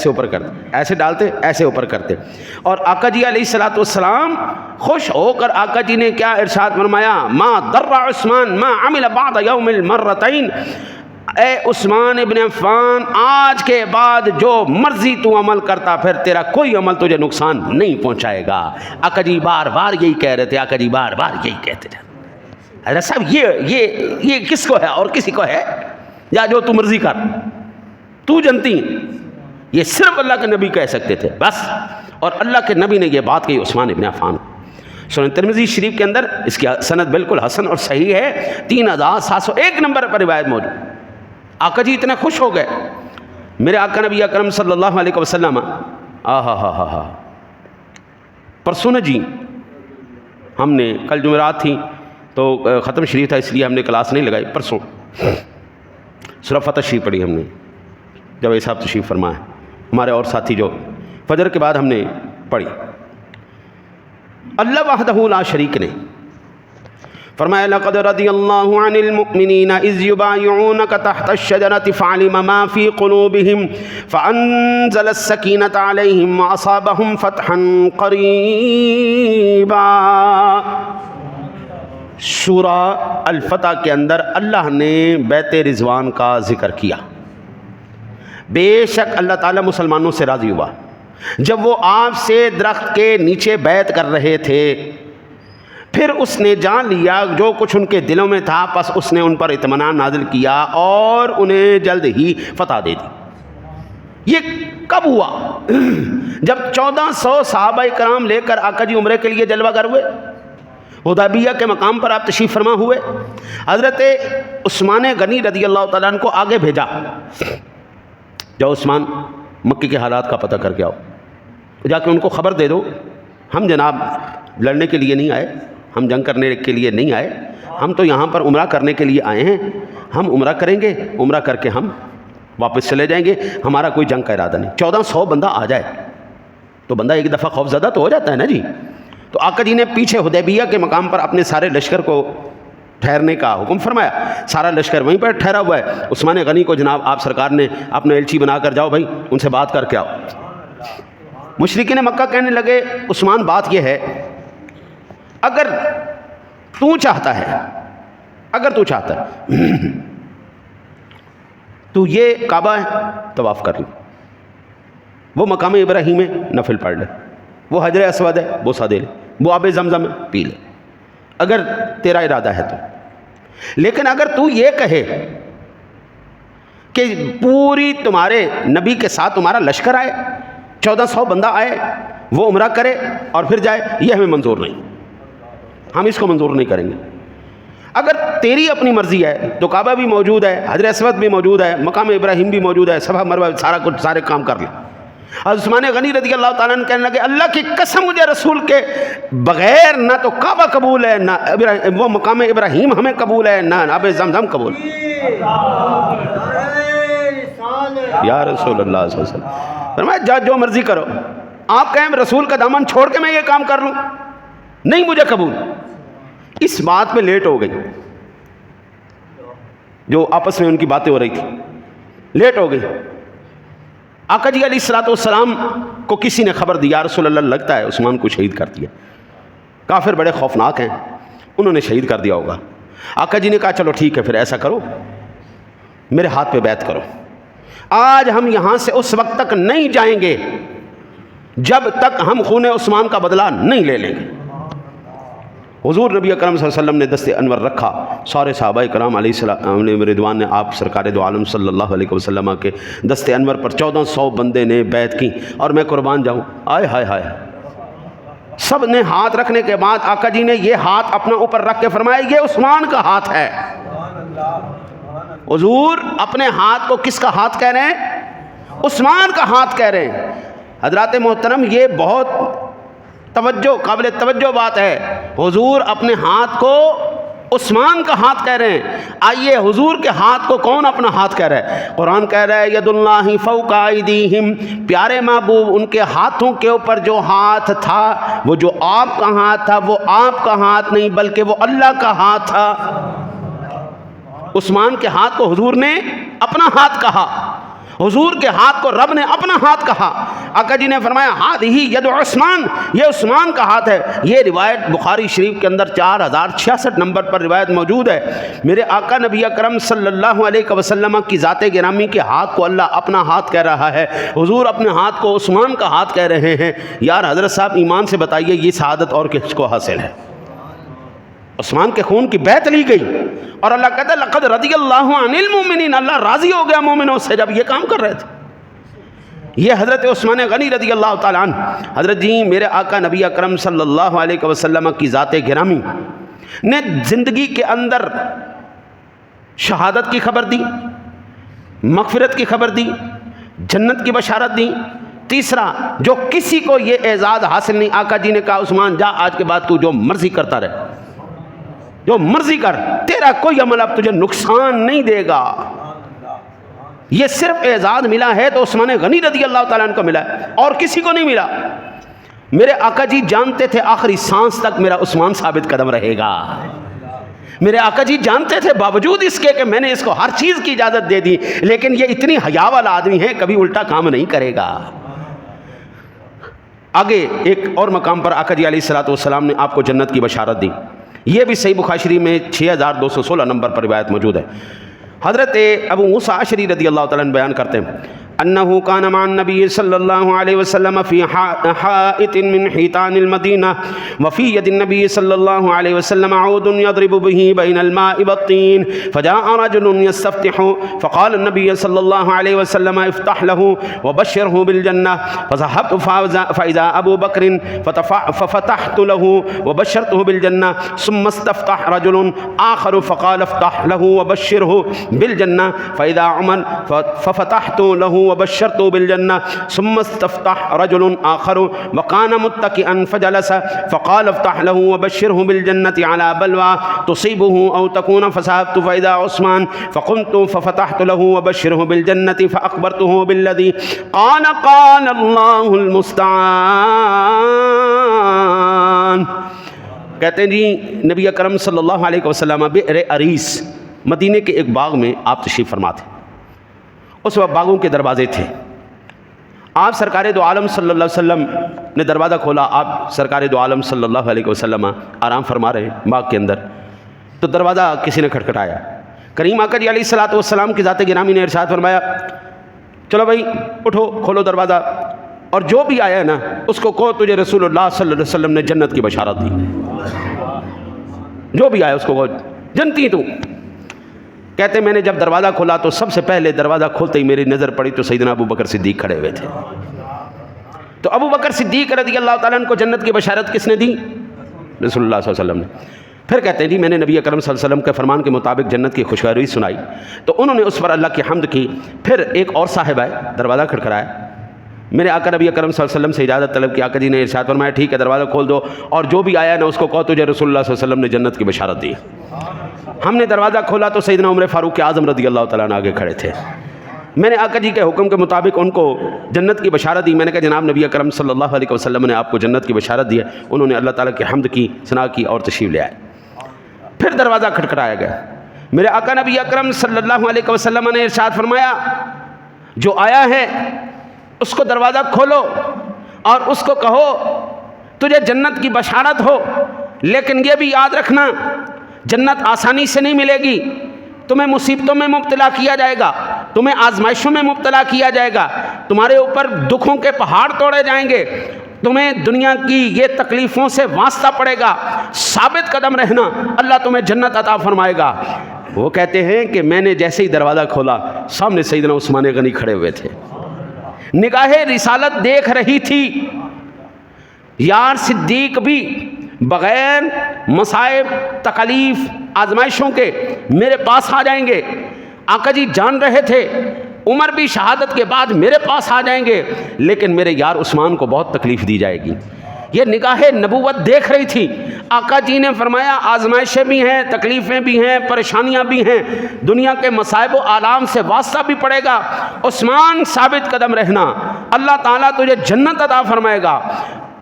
اوپر کرتے، ایسے ڈالتے، ایسے اوپر کرتے، اور آقا جی علیہ الصلوۃ والسلام خوش ہو کر آقا جی نے کیا ارشاد فرمایا، ما ضر عثمان ما عمل بعد یوم المرتين، اے عثمان ابن عفان آج کے بعد جو مرضی تو عمل کرتا پھر تیرا کوئی عمل تجھے نقصان نہیں پہنچائے گا۔ آقا جی بار بار یہی کہہ رہے تھے، آقا جی بار بار یہی کہتے تھے۔ حضرت صاحب یہ کس کو ہے اور کسی کو ہے؟ یا جو تو مرضی کر، تو جنتی، یہ صرف اللہ کے نبی کہہ سکتے تھے بس، اور اللہ کے نبی نے یہ بات کہی عثمان ابن عفان کو۔ سنن ترمذی شریف کے اندر اس کی سند بالکل حسن اور صحیح ہے، 3701 نمبر پر روایت موجود۔ آقا جی اتنے خوش ہو گئے، میرے آقا نبی اکرم صلی اللہ علیہ وسلم پرسوں نے جی ہم نے کل جمعرات تھی تو ختم شریف تھا اس لیے ہم نے کلاس نہیں لگائی، پرسوں سورہ فتح شریف پڑھی ہم نے جب یہ صاحب تشریف فرمایا، ہمارے اور ساتھی جو فجر کے بعد ہم نے پڑھی۔ اللہ وحدہ لا شریک نے فرمایا لقد رضی اللہ عن المؤمنین اذ یبایعونک تحت الشجرۃ فعلم ما فی قلوبہم فانزل السکینۃ علیہم واصابہم فتحا قریبا۔ سورہ الفتح کے اندر اللہ نے بیت رضوان کا ذکر کیا۔ بے شک اللہ تعالیٰ مسلمانوں سے راضی ہوا جب وہ آپ سے درخت کے نیچے بیعت کر رہے تھے، پھر اس نے جان لیا جو کچھ ان کے دلوں میں تھا، پس اس نے ان پر اطمینان نازل کیا اور انہیں جلد ہی فتح دے دی۔ یہ کب ہوا؟ جب 1400 صحابہ کرام لے کر آقا جی عمرے کے لیے جلوہ گر ہوئے، حدیبیہ کے مقام پر آپ تشریف فرما ہوئے، حضرت عثمان غنی رضی اللہ تعالیٰ عنہ کو آگے بھیجا، جاؤ عثمان مکے کے حالات کا پتہ کر کے آؤ، جا کے ان کو خبر دے دو ہم جناب لڑنے کے لیے نہیں آئے، ہم جنگ کرنے کے لیے نہیں آئے، ہم تو یہاں پر عمرہ کرنے کے لیے آئے ہیں، ہم عمرہ کریں گے، عمرہ کر کے ہم واپس چلے جائیں گے، ہمارا کوئی جنگ کا ارادہ نہیں۔ 1400 بندہ آ جائے تو بندہ ایک دفعہ خوف زدہ تو ہو جاتا ہے نا جی۔ تو آقا جی نے پیچھے حدیبیہ کے مقام پر اپنے سارے لشکر کو ٹھہرنے کا حکم فرمایا، سارا لشکر وہیں پر ٹھہرا ہوا ہے۔ عثمان غنی کو جناب آپ سرکار نے اپنا ایلچی بنا کر جاؤ بھائی ان سے بات کر کے آؤ۔ مشرکین مکہ کہنے لگے عثمان بات یہ ہے اگر تو چاہتا ہے تو یہ کعبہ ہے طواف کر لے، وہ مقام ابراہیم ہے نفل پڑھ لے، وہ حجر اسود ہے بوسہ دے لے، وہ آب زمزم ہے پی لے، اگر تیرا ارادہ ہے تو۔ لیکن اگر تو یہ کہے کہ پوری تمہارے نبی کے ساتھ تمہارا لشکر آئے، 1400 بندہ آئے، وہ عمرہ کرے اور پھر جائے، یہ ہمیں منظور نہیں، ہم اس کو منظور نہیں کریں گے۔ اگر تیری اپنی مرضی ہے تو کعبہ بھی موجود ہے، حجر اسود بھی موجود ہے، مقام ابراہیم بھی موجود ہے، صفا مروہ سارا کچھ، سارے کام کر لیں۔ عثمان غنی رضی اللہ تعالیٰ عنہ کہنے لگے اللہ کی قسم مجھے رسول کے بغیر نہ تو کعبہ قبول ہے، نہ وہ مقام ابراہیم ہمیں قبول ہے، نہ آب زمزم قبول ہے۔ یا رسول اللہ صلی اللہ علیہ وسلم فرمایا جو مرضی کرو، آپ کہیں رسول کا دامن چھوڑ کے میں یہ کام کر لوں، نہیں مجھے قبول۔ اس بات میں لیٹ ہو گئی، جو آپس میں ان کی باتیں ہو رہی تھی، لیٹ ہو گئی۔ آقا جی علیہ الصلوۃ والسلام کو کسی نے خبر دی، یا رسول اللہ لگتا ہے عثمان کو شہید کر دیا، کافر بڑے خوفناک ہیں، انہوں نے شہید کر دیا ہوگا۔ آقا جی نے کہا چلو ٹھیک ہے، پھر ایسا کرو میرے ہاتھ پہ بیعت کرو، آج ہم یہاں سے اس وقت تک نہیں جائیں گے جب تک ہم خون عثمان کا بدلہ نہیں لے لیں گے۔ حضور نبی اکرم صلی اللہ علیہ وسلم نے دست انور رکھا، سارے صحابہ کرام علیہ السلام رضوان نے آپ سرکار دو عالم صلی اللہ علیہ وسلم کے دست انور پر 1400 بندے نے بیعت کی، اور میں قربان جاؤں، آئے ہائے ہائے، سب نے ہاتھ رکھنے کے بعد آقا جی نے یہ ہاتھ اپنا اوپر رکھ کے فرمایا یہ عثمان کا ہاتھ ہے۔ حضور اپنے ہاتھ کو کس کا ہاتھ کہہ رہے ہیں؟ عثمان کا ہاتھ کہہ رہے ہیں۔ حضرات محترم یہ بہت قابل توجہ بات ہے، حضور اپنے ہاتھ کو عثمان کا ہاتھ کہہ رہے ہیں۔ آئیے حضور کے ہاتھ کو کون اپنا ہاتھ کہہ رہا ہے؟ قرآن کہہ رہا ہے ید اللہ فوق ایدیہم، پیارے محبوب ان کے ہاتھوں کے اوپر جو ہاتھ تھا، وہ جو آپ کا ہاتھ تھا، وہ آپ کا ہاتھ نہیں بلکہ وہ اللہ کا ہاتھ تھا۔ عثمان کے ہاتھ کو حضور نے اپنا ہاتھ کہا، حضور کے ہاتھ کو رب نے اپنا ہاتھ کہا۔ آقا جی نے فرمایا ہاتھ ہی ید عثمان، یہ عثمان کا ہاتھ ہے۔ یہ روایت بخاری شریف کے اندر 4066 نمبر پر روایت موجود ہے۔ میرے آقا نبی اکرم صلی اللہ علیہ وسلم کی ذات گرامی کے ہاتھ کو اللہ اپنا ہاتھ کہہ رہا ہے، حضور اپنے ہاتھ کو عثمان کا ہاتھ کہہ رہے ہیں۔ یار حضرت صاحب ایمان سے بتائیے یہ سعادت اور کس کو حاصل ہے؟ عثمان کے خون کی بیعت لی گئی، اور اللہ کہتا ہے لقد رضی اللہ عن المؤمنین، اللہ راضی ہو گیا مومنوں سے جب یہ کام کر رہے تھے۔ یہ حضرت عثمان غنی رضی اللہ تعالیٰ عنہ، حضرت جی میرے آقا نبی اکرم صلی اللہ علیہ وسلم کی ذات گرامی نے زندگی کے اندر شہادت کی خبر دی، مغفرت کی خبر دی، جنت کی بشارت دی۔ تیسرا جو کسی کو یہ اعزاز حاصل نہیں، آقا جی نے کہا عثمان جا آج کے بعد تو جو مرضی کرتا رہے، جو مرضی کر، تیرا کوئی عمل اب تجھے نقصان نہیں دے گا۔ یہ صرف اعزاز ملا ہے تو عثمان غنی رضی اللہ تعالیٰ عنہ کو ملا ہے، اور کسی کو نہیں ملا۔ میرے آقا جی جانتے تھے آخری سانس تک میرا عثمان ثابت قدم رہے گا۔ میرے آقا جی جانتے تھے باوجود اس کے کہ میں نے اس کو ہر چیز کی اجازت دے دی، لیکن یہ اتنی حیا والا آدمی ہے کبھی الٹا کام نہیں کرے گا۔ آگے ایک اور مقام پر آقا جی علیہ الصلوۃ والسلام نے آپ کو جنت کی بشارت دی، یہ بھی صحیح بخاری شریف میں 6216 نمبر پر روایت موجود ہے۔ حضرت ابو موسیٰ اشعری رضی اللہ تعالیٰ عنہ بیان کرتے ہیں انه كان مع النبي صلى الله عليه وسلم في حائط من حيطان المدينة وفي يد النبي صلى الله عليه وسلم عود يضرب به بين الماء والطين، فجاء رجل يستفتح فقال النبي صلى الله عليه وسلم افتح له وبشره بالجنة، فذهبت فإذا أبو بكر ففتحت له وبشرته بالجنة، ثم استفتح رجل آخر فقال افتح له وبشره بالجنة، فإذا عمر ففتحت له وبشرته بالجنة، ثم استفتح رجل آخر وكان متكئا فجلس فقال افتح له وبشره بالجنة على بلوى تصيبه أو تكون، فذهبت فإذا عثمان فقمت ففتحت له وبشره بالجنة فأخبرته بالذي قال الله المستعان۔ کہتے ہیں جی نبی اکرم صلی اللہ علیہ وسلم بئر اریس مدینے کے ایک باغ میں آپ تشریف فرما تھے۔ اس وقت باغوں کے دروازے تھے، آپ سرکار دو عالم صلی اللہ علیہ وسلم نے دروازہ کھولا. آپ سرکار دو عالم صلی اللہ علیہ وسلم آرام فرما رہے ہیں باغ کے اندر, تو دروازہ کسی نے کھٹکھٹایا. کریم آقا جی علیہ الصلوۃ والسلام کی ذات گرامی نے ارشاد فرمایا, چلو بھائی اٹھو, کھولو دروازہ, اور جو بھی آیا ہے نا اس کو کہو تجھے رسول اللہ صلی اللہ علیہ وسلم نے جنت کی بشارت دی. جو بھی آیا اس کو کہو جنتی تو. کہتے میں نے جب دروازہ کھولا تو سب سے پہلے دروازہ کھولتے ہی میری نظر پڑی تو سیدنا ابو بکر صدیق کھڑے ہوئے تھے. تو ابو بکر صدیق رضی اللہ تعالیٰ عنہ کو جنت کی بشارت کس نے دی؟ رسول اللہ صلی اللہ علیہ وسلم نے. پھر کہتے ہیں جی میں نے نبی اکرم صلی اللہ علیہ وسلم کے فرمان کے مطابق جنت کی خوشخبری سنائی تو انہوں نے اس پر اللہ کی حمد کی. پھر ایک اور صاحب آئے, دروازہ کھٹکھٹایا, میرے آقا نبی اکرم صلی اللہ علیہ وسلم سے اجازت طلب کی. آقا جی نے ارشاد فرمایا ٹھیک ہے دروازہ کھول دو, اور جو بھی آیا نا اس کو کہو تجھے رسول اللہ صلی اللہ علیہ وسلم نے جنت کی بشارت دی. ہم نے دروازہ کھولا تو سیدنا عمر فاروق اعظم رضی اللہ تعالیٰ عنہ آگے کھڑے تھے. میں نے آقا جی کے حکم کے مطابق ان کو جنت کی بشارت دی. میں نے کہا جناب نبی اکرم صلی اللہ علیہ وسلم نے آپ کو جنت کی بشارت دی ہے. انہوں نے اللہ تعالیٰ کی حمد کی, ثنا کی اور تشریف لے آئے. پھر دروازہ کھٹکھٹایا گیا. میرے آقا نبی اکرم صلی اللہ علیہ وسلم نے ارشاد فرمایا جو آیا ہے اس کو دروازہ کھولو اور اس کو کہو تجھے جنت کی بشارت ہو, لیکن یہ بھی یاد رکھنا جنت آسانی سے نہیں ملے گی. تمہیں مصیبتوں میں مبتلا کیا جائے گا, تمہیں آزمائشوں میں مبتلا کیا جائے گا, تمہارے اوپر دکھوں کے پہاڑ توڑے جائیں گے, تمہیں دنیا کی یہ تکلیفوں سے واسطہ پڑے گا. ثابت قدم رہنا, اللہ تمہیں جنت عطا فرمائے گا. وہ کہتے ہیں کہ میں نے جیسے ہی دروازہ کھولا سامنے سیدنا عثمان غنی کھڑے ہوئے تھے. نگاہ رسالت دیکھ رہی تھی. یار صدیق بھی بغیر مصائب تکلیف آزمائشوں کے میرے پاس آ جائیں گے. آقا جی جان رہے تھے عمر بھی شہادت کے بعد میرے پاس آ جائیں گے, لیکن میرے یار عثمان کو بہت تکلیف دی جائے گی. یہ نگاہ نبوت دیکھ رہی تھی. آقا جی نے فرمایا آزمائشیں بھی ہیں, تکلیفیں بھی ہیں, پریشانیاں بھی ہیں, دنیا کے مصائب و آلام سے واسطہ بھی پڑے گا. عثمان ثابت قدم رہنا, اللہ تعالیٰ تجھے جنت عطا فرمائے گا.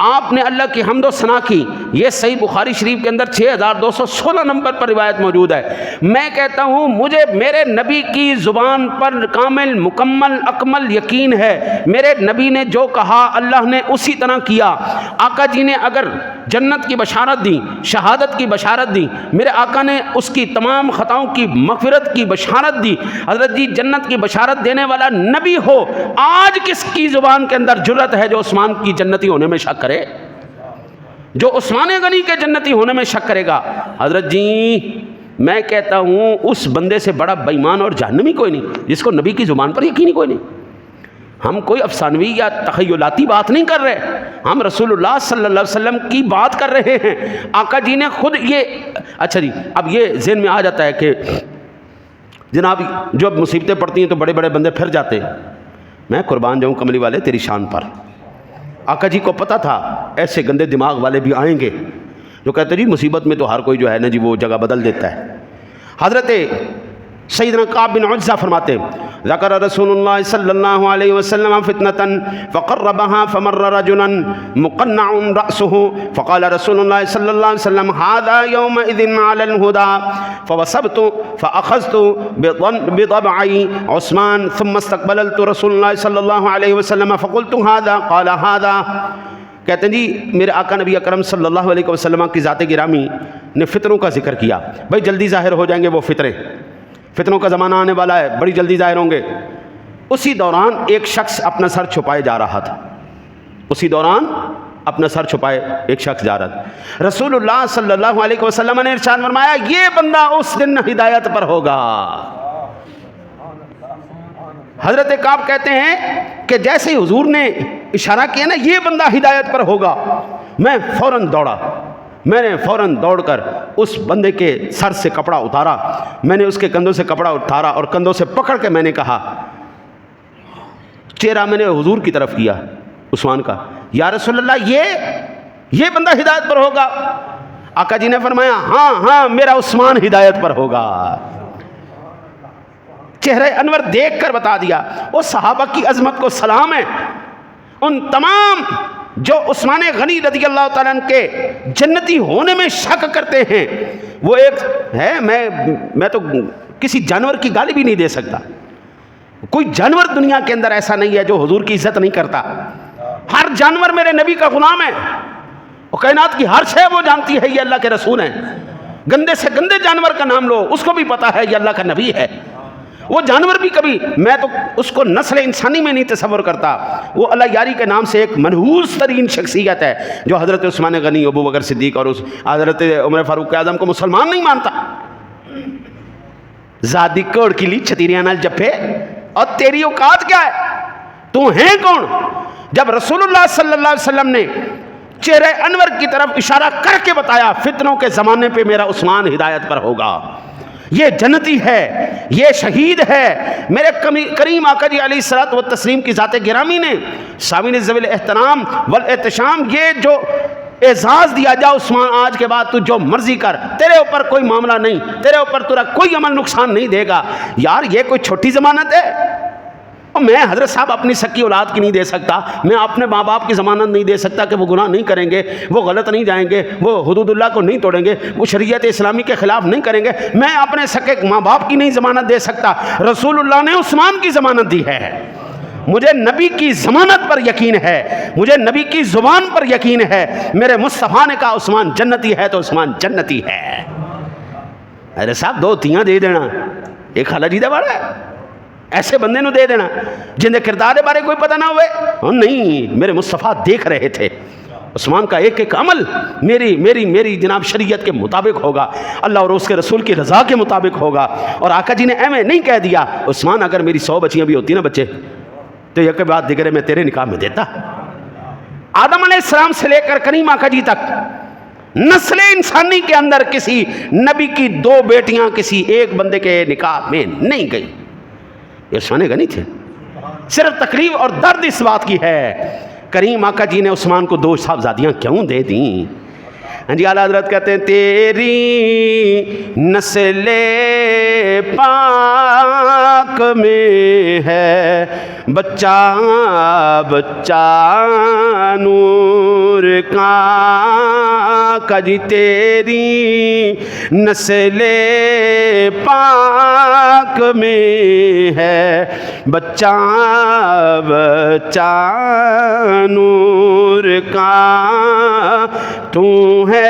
آپ نے اللہ کی حمد و ثنا کی. یہ صحیح بخاری شریف کے اندر 6216 نمبر پر روایت موجود ہے. میں کہتا ہوں مجھے میرے نبی کی زبان پر کامل مکمل اکمل یقین ہے. میرے نبی نے جو کہا اللہ نے اسی طرح کیا. آقا جی نے اگر جنت کی بشارت دی, شہادت کی بشارت دی, میرے آقا نے اس کی تمام خطاؤں کی مغفرت کی بشارت دی. حضرت جی جنت کی بشارت دینے والا نبی ہو, آج کس کی زبان کے اندر جرأت ہے جو عثمان کی جنتی ہونے میں شک کرے, جو عثمان غنی کے جنتی ہونے میں شک کرے گا؟ حضرت جی میں کہتا ہوں اس بندے سے بڑا بے ایمان اور جہنمی کوئی نہیں جس کو نبی کی زبان پر یقین ہی کوئی نہیں. ہم کوئی افسانوی یا تخیلاتی بات نہیں کر رہے, ہم رسول اللہ صلی اللہ علیہ وسلم کی بات کر رہے ہیں. آقا جی نے خود یہ اچھا جی اب یہ ذہن میں آ جاتا ہے کہ جناب جب مصیبتیں پڑتی ہیں تو بڑے بڑے بندے پھر جاتے ہیں. میں قربان جاؤں کملی والے تیری شان پر. آقا جی کو پتہ تھا ایسے گندے دماغ والے بھی آئیں گے جو کہتے جی مصیبت میں تو ہر کوئی جو ہے نا جی وہ جگہ بدل دیتا ہے. حضرت سیدنا کعب بن عجزہ فرماتے ہیں ذکر رسول اللہ صلی اللہ علیہ وسلم فتنة فقربها فمر رجلا مقنع رأسه فقال رسول اللہ صلی اللہ علیہ وسلم هذا يومئذ على الهدى فوثبت فأخذت بضبعي عثمان ثم استقبلت رسول اللہ صلی اللہ علیہ وسلم فقلت هذا قال هذا. کہتے ہیں جی میرے آقا نبی اکرم صلی اللہ علیہ وسلم کی ذات گرامی نے فطروں کا ذکر کیا. بھائی جلدی ظاہر ہو جائیں گے وہ فطریں, فتنوں کا زمانہ آنے والا ہے, بڑی جلدی ظاہر ہوں گے. اسی دوران ایک شخص اپنا سر چھپائے جا رہا تھا. اسی دوران اپنا سر چھپائے ایک شخص جا رہا تھا. رسول اللہ صلی اللہ علیہ وسلم نے ارشاد فرمایا یہ بندہ اس دن ہدایت پر ہوگا. حضرت کعب کہتے ہیں کہ جیسے ہی حضور نے اشارہ کیا نا یہ بندہ ہدایت پر ہوگا, میں فوراً دوڑا. میں نے فوراً دوڑ کر اس بندے کے سر سے کپڑا اتارا, میں نے اس کے کندھوں سے کپڑا اتارا اور کندھوں سے پکڑ کے میں نے کہا, چہرہ میں نے حضور کی طرف کیا عثمان کا, یا رسول اللہ یہ بندہ ہدایت پر ہوگا. آقا جی نے فرمایا ہاں میرا عثمان ہدایت پر ہوگا. چہرہ انور دیکھ کر بتا دیا. وہ صحابہ کی عظمت کو سلام ہے, ان تمام جو عثمان غنی رضی اللہ تعالیٰ عنہ کے جنتی ہونے میں شک کرتے ہیں. وہ ایک ہے, میں تو کسی جانور کی گالی بھی نہیں دے سکتا. کوئی جانور دنیا کے اندر ایسا نہیں ہے جو حضور کی عزت نہیں کرتا. ہر جانور میرے نبی کا غلام ہے. اور کائنات کی ہر شے وہ جانتی ہے یہ اللہ کے رسول ہیں. گندے سے گندے جانور کا نام لو, اس کو بھی پتا ہے یہ اللہ کا نبی ہے. وہ جانور بھی کبھی, میں تو اس کو نسل انسانی میں نہیں تصور کرتا. وہ اللہ یاری کے نام سے ایک منحوس ترین شخصیت ہے جو حضرت عثمان غنی, ابو بکر صدیق اور حضرت عمر فاروق اعظم کو مسلمان نہیں مانتا. زادی کوڑ کی لی چھتیریاں نال جپے, اور تیری اوقات کیا ہے؟ تو ہیں کون؟ جب رسول اللہ صلی اللہ علیہ وسلم نے چہرہ انور کی طرف اشارہ کر کے بتایا فتنوں کے زمانے پہ میرا عثمان ہدایت پر ہوگا, یہ جنتی ہے, یہ شہید ہے. میرے کریم آقا جی علیہ الصلوۃ والتسلیم کی ذات گرامی نے سامعین ذوی الاحترام والاحتشام یہ جو اعزاز دیا, جا عثمان آج کے بعد تو جو مرضی کر, تیرے اوپر کوئی معاملہ نہیں, تیرے اوپر تیرا کوئی عمل نقصان نہیں دے گا. یار یہ کوئی چھوٹی ضمانت ہے؟ اور میں حضرت صاحب اپنی سکی اولاد کی نہیں دے سکتا, میں اپنے ماں باپ کی ضمانت نہیں دے سکتا کہ وہ گناہ نہیں کریں گے, وہ غلط نہیں جائیں گے, وہ حدود اللہ کو نہیں توڑیں گے, وہ شریعت اسلامی کے خلاف نہیں کریں گے. میں اپنے سکے ماں باپ کی نہیں ضمانت دے سکتا. رسول اللہ نے عثمان کی ضمانت دی ہے. مجھے نبی کی ضمانت پر یقین ہے, مجھے نبی کی زبان پر یقین ہے. میرے مصطفیٰ نے کہا عثمان جنتی ہے تو عثمان جنتی ہے. ارے صاحب دو تیاں دے دینا, ایک خالہ جی دا بڑا ہے, ایسے بندے نو دے دینا جن دے کردار بارے کوئی پتہ نہ ہوئے. نہیں, میرے مصطفیٰ دیکھ رہے تھے عثمان کا ایک ایک عمل میری جناب شریعت کے مطابق ہوگا, اللہ اور اس کے رسول کی رضا کے مطابق ہوگا. اور آقا جی نے ایویں نہیں کہہ دیا عثمان اگر میری 100 بچیاں بھی ہوتی نا بچے تو یک کے بعد دیگرے میں تیرے نکاح میں دیتا. آدم علیہ السلام سے لے کر کریم آقا جی تک نسل انسانی کے اندر کسی نبی کی 2 بیٹیاں کسی ایک بندے کے نکاح میں نہیں گئی. یہ عثمان غنی تھے. صرف تکلیف اور درد اس بات کی ہے کریم آقا جی نے عثمان کو 2 صاحبزادیاں کیوں دے دیں؟ جی اعلیٰ حضرت کہتے ہیں تیری نسل پاک میں ہے بچہ بچہ نور کا جی تیری نسل پاک میں ہے بچہ بچہ نور کا تو ہے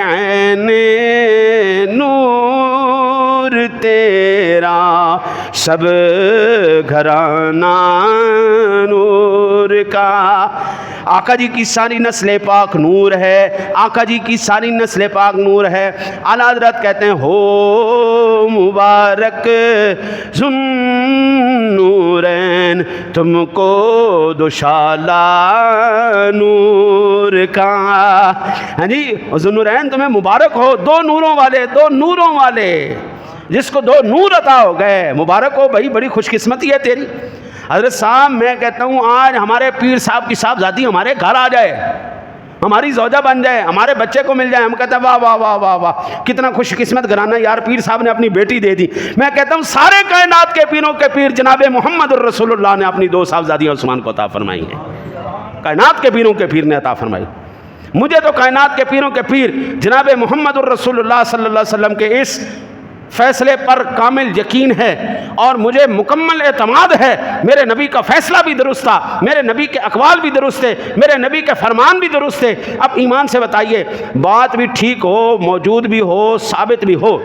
عین نور تیرا سب گھرانہ نور کا. آقا جی کی ساری نسل پاک نور ہے, آقا جی کی ساری نسل پاک نور ہے. اعلیٰ حضرت کہتے ہیں ہو مبارک ذو نورین تم کو دوشالہ نور کا. ہاں جی ذو نورین تمہیں مبارک ہو, 2 نوروں والے, 2 نوروں والے, جس کو 2 نور عطا ہو گئے, مبارک ہو بھائی, بڑی خوش قسمتی ہے تیری. حضرت صاحب میں کہتا ہوں آج ہمارے پیر صاحب کی صاحبزادی ہمارے گھر آ جائے, ہماری زوجہ بن جائے, ہمارے بچے کو مل جائے, ہم کہتے ہیں واہ واہ واہ واہ واہ کتنا خوش قسمت گھرانہ یار, پیر صاحب نے اپنی بیٹی دے دی. میں کہتا ہوں سارے کائنات کے پیروں کے پیر جناب محمد الرسول اللہ نے اپنی 2 صاحبزادیاں عثمان کو عطا فرمائی ہیں. کائنات کے پیروں کے پیر نے عطا فرمائی. مجھے تو کائنات کے پیروں کے پیر جناب محمد الرسول اللہ صلی اللہ علیہ وسلم کے اس فیصلے پر کامل یقین ہے اور مجھے مکمل اعتماد ہے. میرے نبی کا فیصلہ بھی درست تھا, میرے نبی کے اقوال بھی درست تھے, میرے نبی کے فرمان بھی درست تھے. اب ایمان سے بتائیے, بات بھی ٹھیک ہو, موجود بھی ہو, ثابت بھی ہو,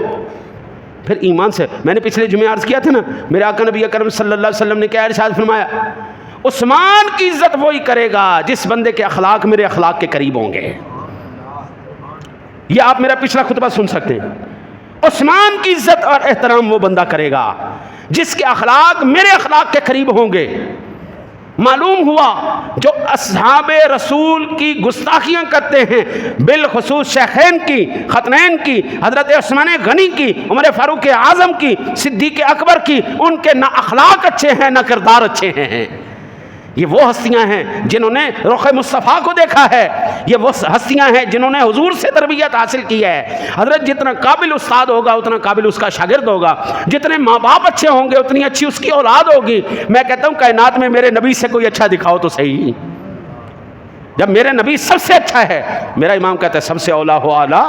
پھر ایمان سے. میں نے پچھلے جمعے عرض کیا تھا نا, میرے آقا نبی اکرم صلی اللہ علیہ وسلم نے کیا ارشاد فرمایا, عثمان کی عزت وہی کرے گا جس بندے کے اخلاق میرے اخلاق کے قریب ہوں گے. یہ آپ میرا پچھلا خطبہ سن سکتے ہیں. عثمان کی عزت اور احترام وہ بندہ کرے گا جس کے اخلاق میرے اخلاق کے قریب ہوں گے. معلوم ہوا جو اصحاب رسول کی گستاخیاں کرتے ہیں, بالخصوص شیخین کی, ختنین کی, حضرت عثمان غنی کی, عمر فاروق اعظم کی, صدیق اکبر کی, ان کے نہ اخلاق اچھے ہیں نہ کردار اچھے ہیں. یہ وہ ہستیاں ہیں جنہوں نے رخ مصطفیٰ کو دیکھا ہے, یہ وہ ہستیاں ہیں جنہوں نے حضور سے تربیت حاصل کی ہے. حضرت جتنا قابل استاد ہوگا اتنا قابل اس کا شاگرد ہوگا, جتنے ماں باپ اچھے ہوں گے اتنی اچھی اس کی اولاد ہوگی. میں کہتا ہوں کائنات میں میرے نبی سے کوئی اچھا دکھاؤ تو صحیح. جب میرے نبی سب سے اچھا ہے, میرا امام کہتا ہے سب سے اولا ہو اعلیٰ,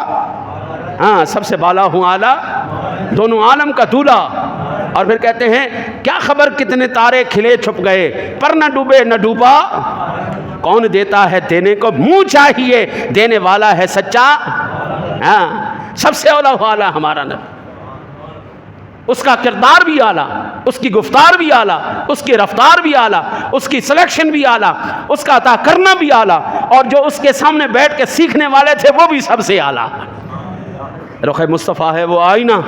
ہاں سب سے بالا ہوں اعلیٰ, دونوں عالم کا دولہا, اور پھر کہتے ہیں کیا خبر کتنے تارے کھلے چھپ گئے، پر نہ ڈوبے نہ ڈوبا کون دیتا ہے دینے کو، منہ چاہیے دینے والا ہے سچا۔ ہاں، سب سے اولا والا ہمارا نبی، اس کا کردار بھی اعلیٰ، اس کی گفتار بھی اعلیٰ، اس کی رفتار بھی اعلیٰ، اس کی سلیکشن بھی اعلیٰ، اس کا عطا کرنا بھی اعلیٰ، اور جو اس کے سامنے بیٹھ کے سیکھنے والے تھے وہ بھی سب سے اعلیٰ۔ رخ مصطفیٰ ہے وہ آئینہ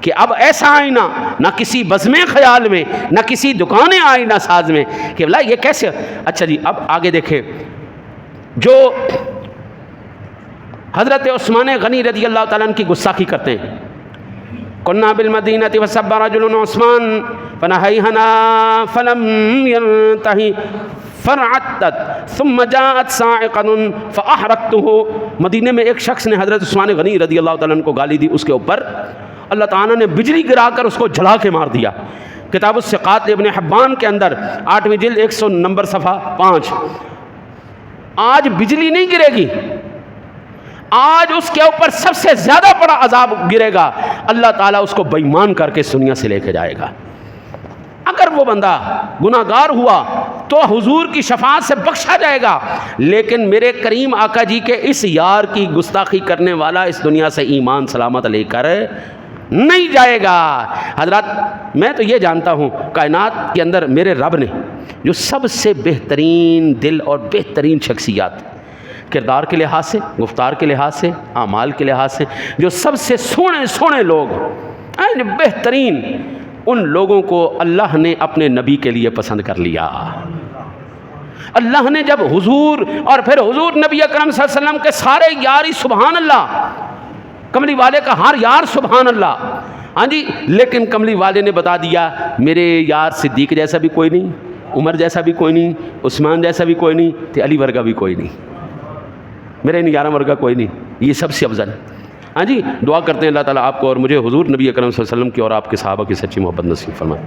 کہ اب ایسا آئینہ نہ کسی بزم خیال میں، نہ کسی دکان آئینہ ساز میں کہ بلا یہ کیسے۔ اچھا جی، اب آگے دیکھیں، جو حضرت عثمان غنی رضی اللہ تعالیٰ عنہ کی گستاخی کرتے ہیں، کنا بالمدینہ وسب رجل عثمان فنہیہنا فلم ینتہی فرعتت ثم جاءت صاعقۃ فاحرقتہ، مدینے میں ایک شخص نے حضرت عثمان غنی رضی اللہ تعالیٰ عنہ کو گالی دی، اس کے اوپر اللہ تعالیٰ نے بجلی گرا کر اس کو جلا کے مار دیا۔ کتاب الثقات ابن حبان کے اندر 8ویں جلد 100 نمبر صفحہ 5۔ آج بجلی نہیں گرے گی، آج اس کے اوپر سب سے زیادہ بڑا عذاب گرے گا، اللہ تعالیٰ اس کو بے ایمان کر کے اس دنیا سے لے کے جائے گا۔ اگر وہ بندہ گناہ گار ہوا تو حضور کی شفاعت سے بخشا جائے گا، لیکن میرے کریم آقا جی کے اس یار کی گستاخی کرنے والا اس دنیا سے ایمان سلامت لے کر نہیں جائے گا۔ حضرات، میں تو یہ جانتا ہوں کائنات کے اندر میرے رب نے جو سب سے بہترین دل اور بہترین شخصیات، کردار کے لحاظ سے، گفتار کے لحاظ سے، اعمال کے لحاظ سے، جو سب سے سونے سونے لوگ بہترین، ان لوگوں کو اللہ نے اپنے نبی کے لیے پسند کر لیا۔ اللہ نے جب حضور اور پھر حضور نبی اکرم صلی اللہ علیہ وسلم کے سارے یاری سبحان اللہ، کملی والے کا ہر یار سبحان اللہ، ہاں جی، لیکن کملی والے نے بتا دیا میرے یار صدیق جیسا بھی کوئی نہیں، عمر جیسا بھی کوئی نہیں، عثمان جیسا بھی کوئی نہیں، تو علی ورگا بھی کوئی نہیں، میرے ان 11 ورگا کوئی نہیں، یہ سب سے افضل ہے۔ ہاں جی، دعا کرتے ہیں اللہ تعالیٰ آپ کو اور مجھے حضور نبی اکرم صلی اللہ علیہ وسلم کی اور آپ کے صحابہ کی سچی محبت نصیب فرمائے۔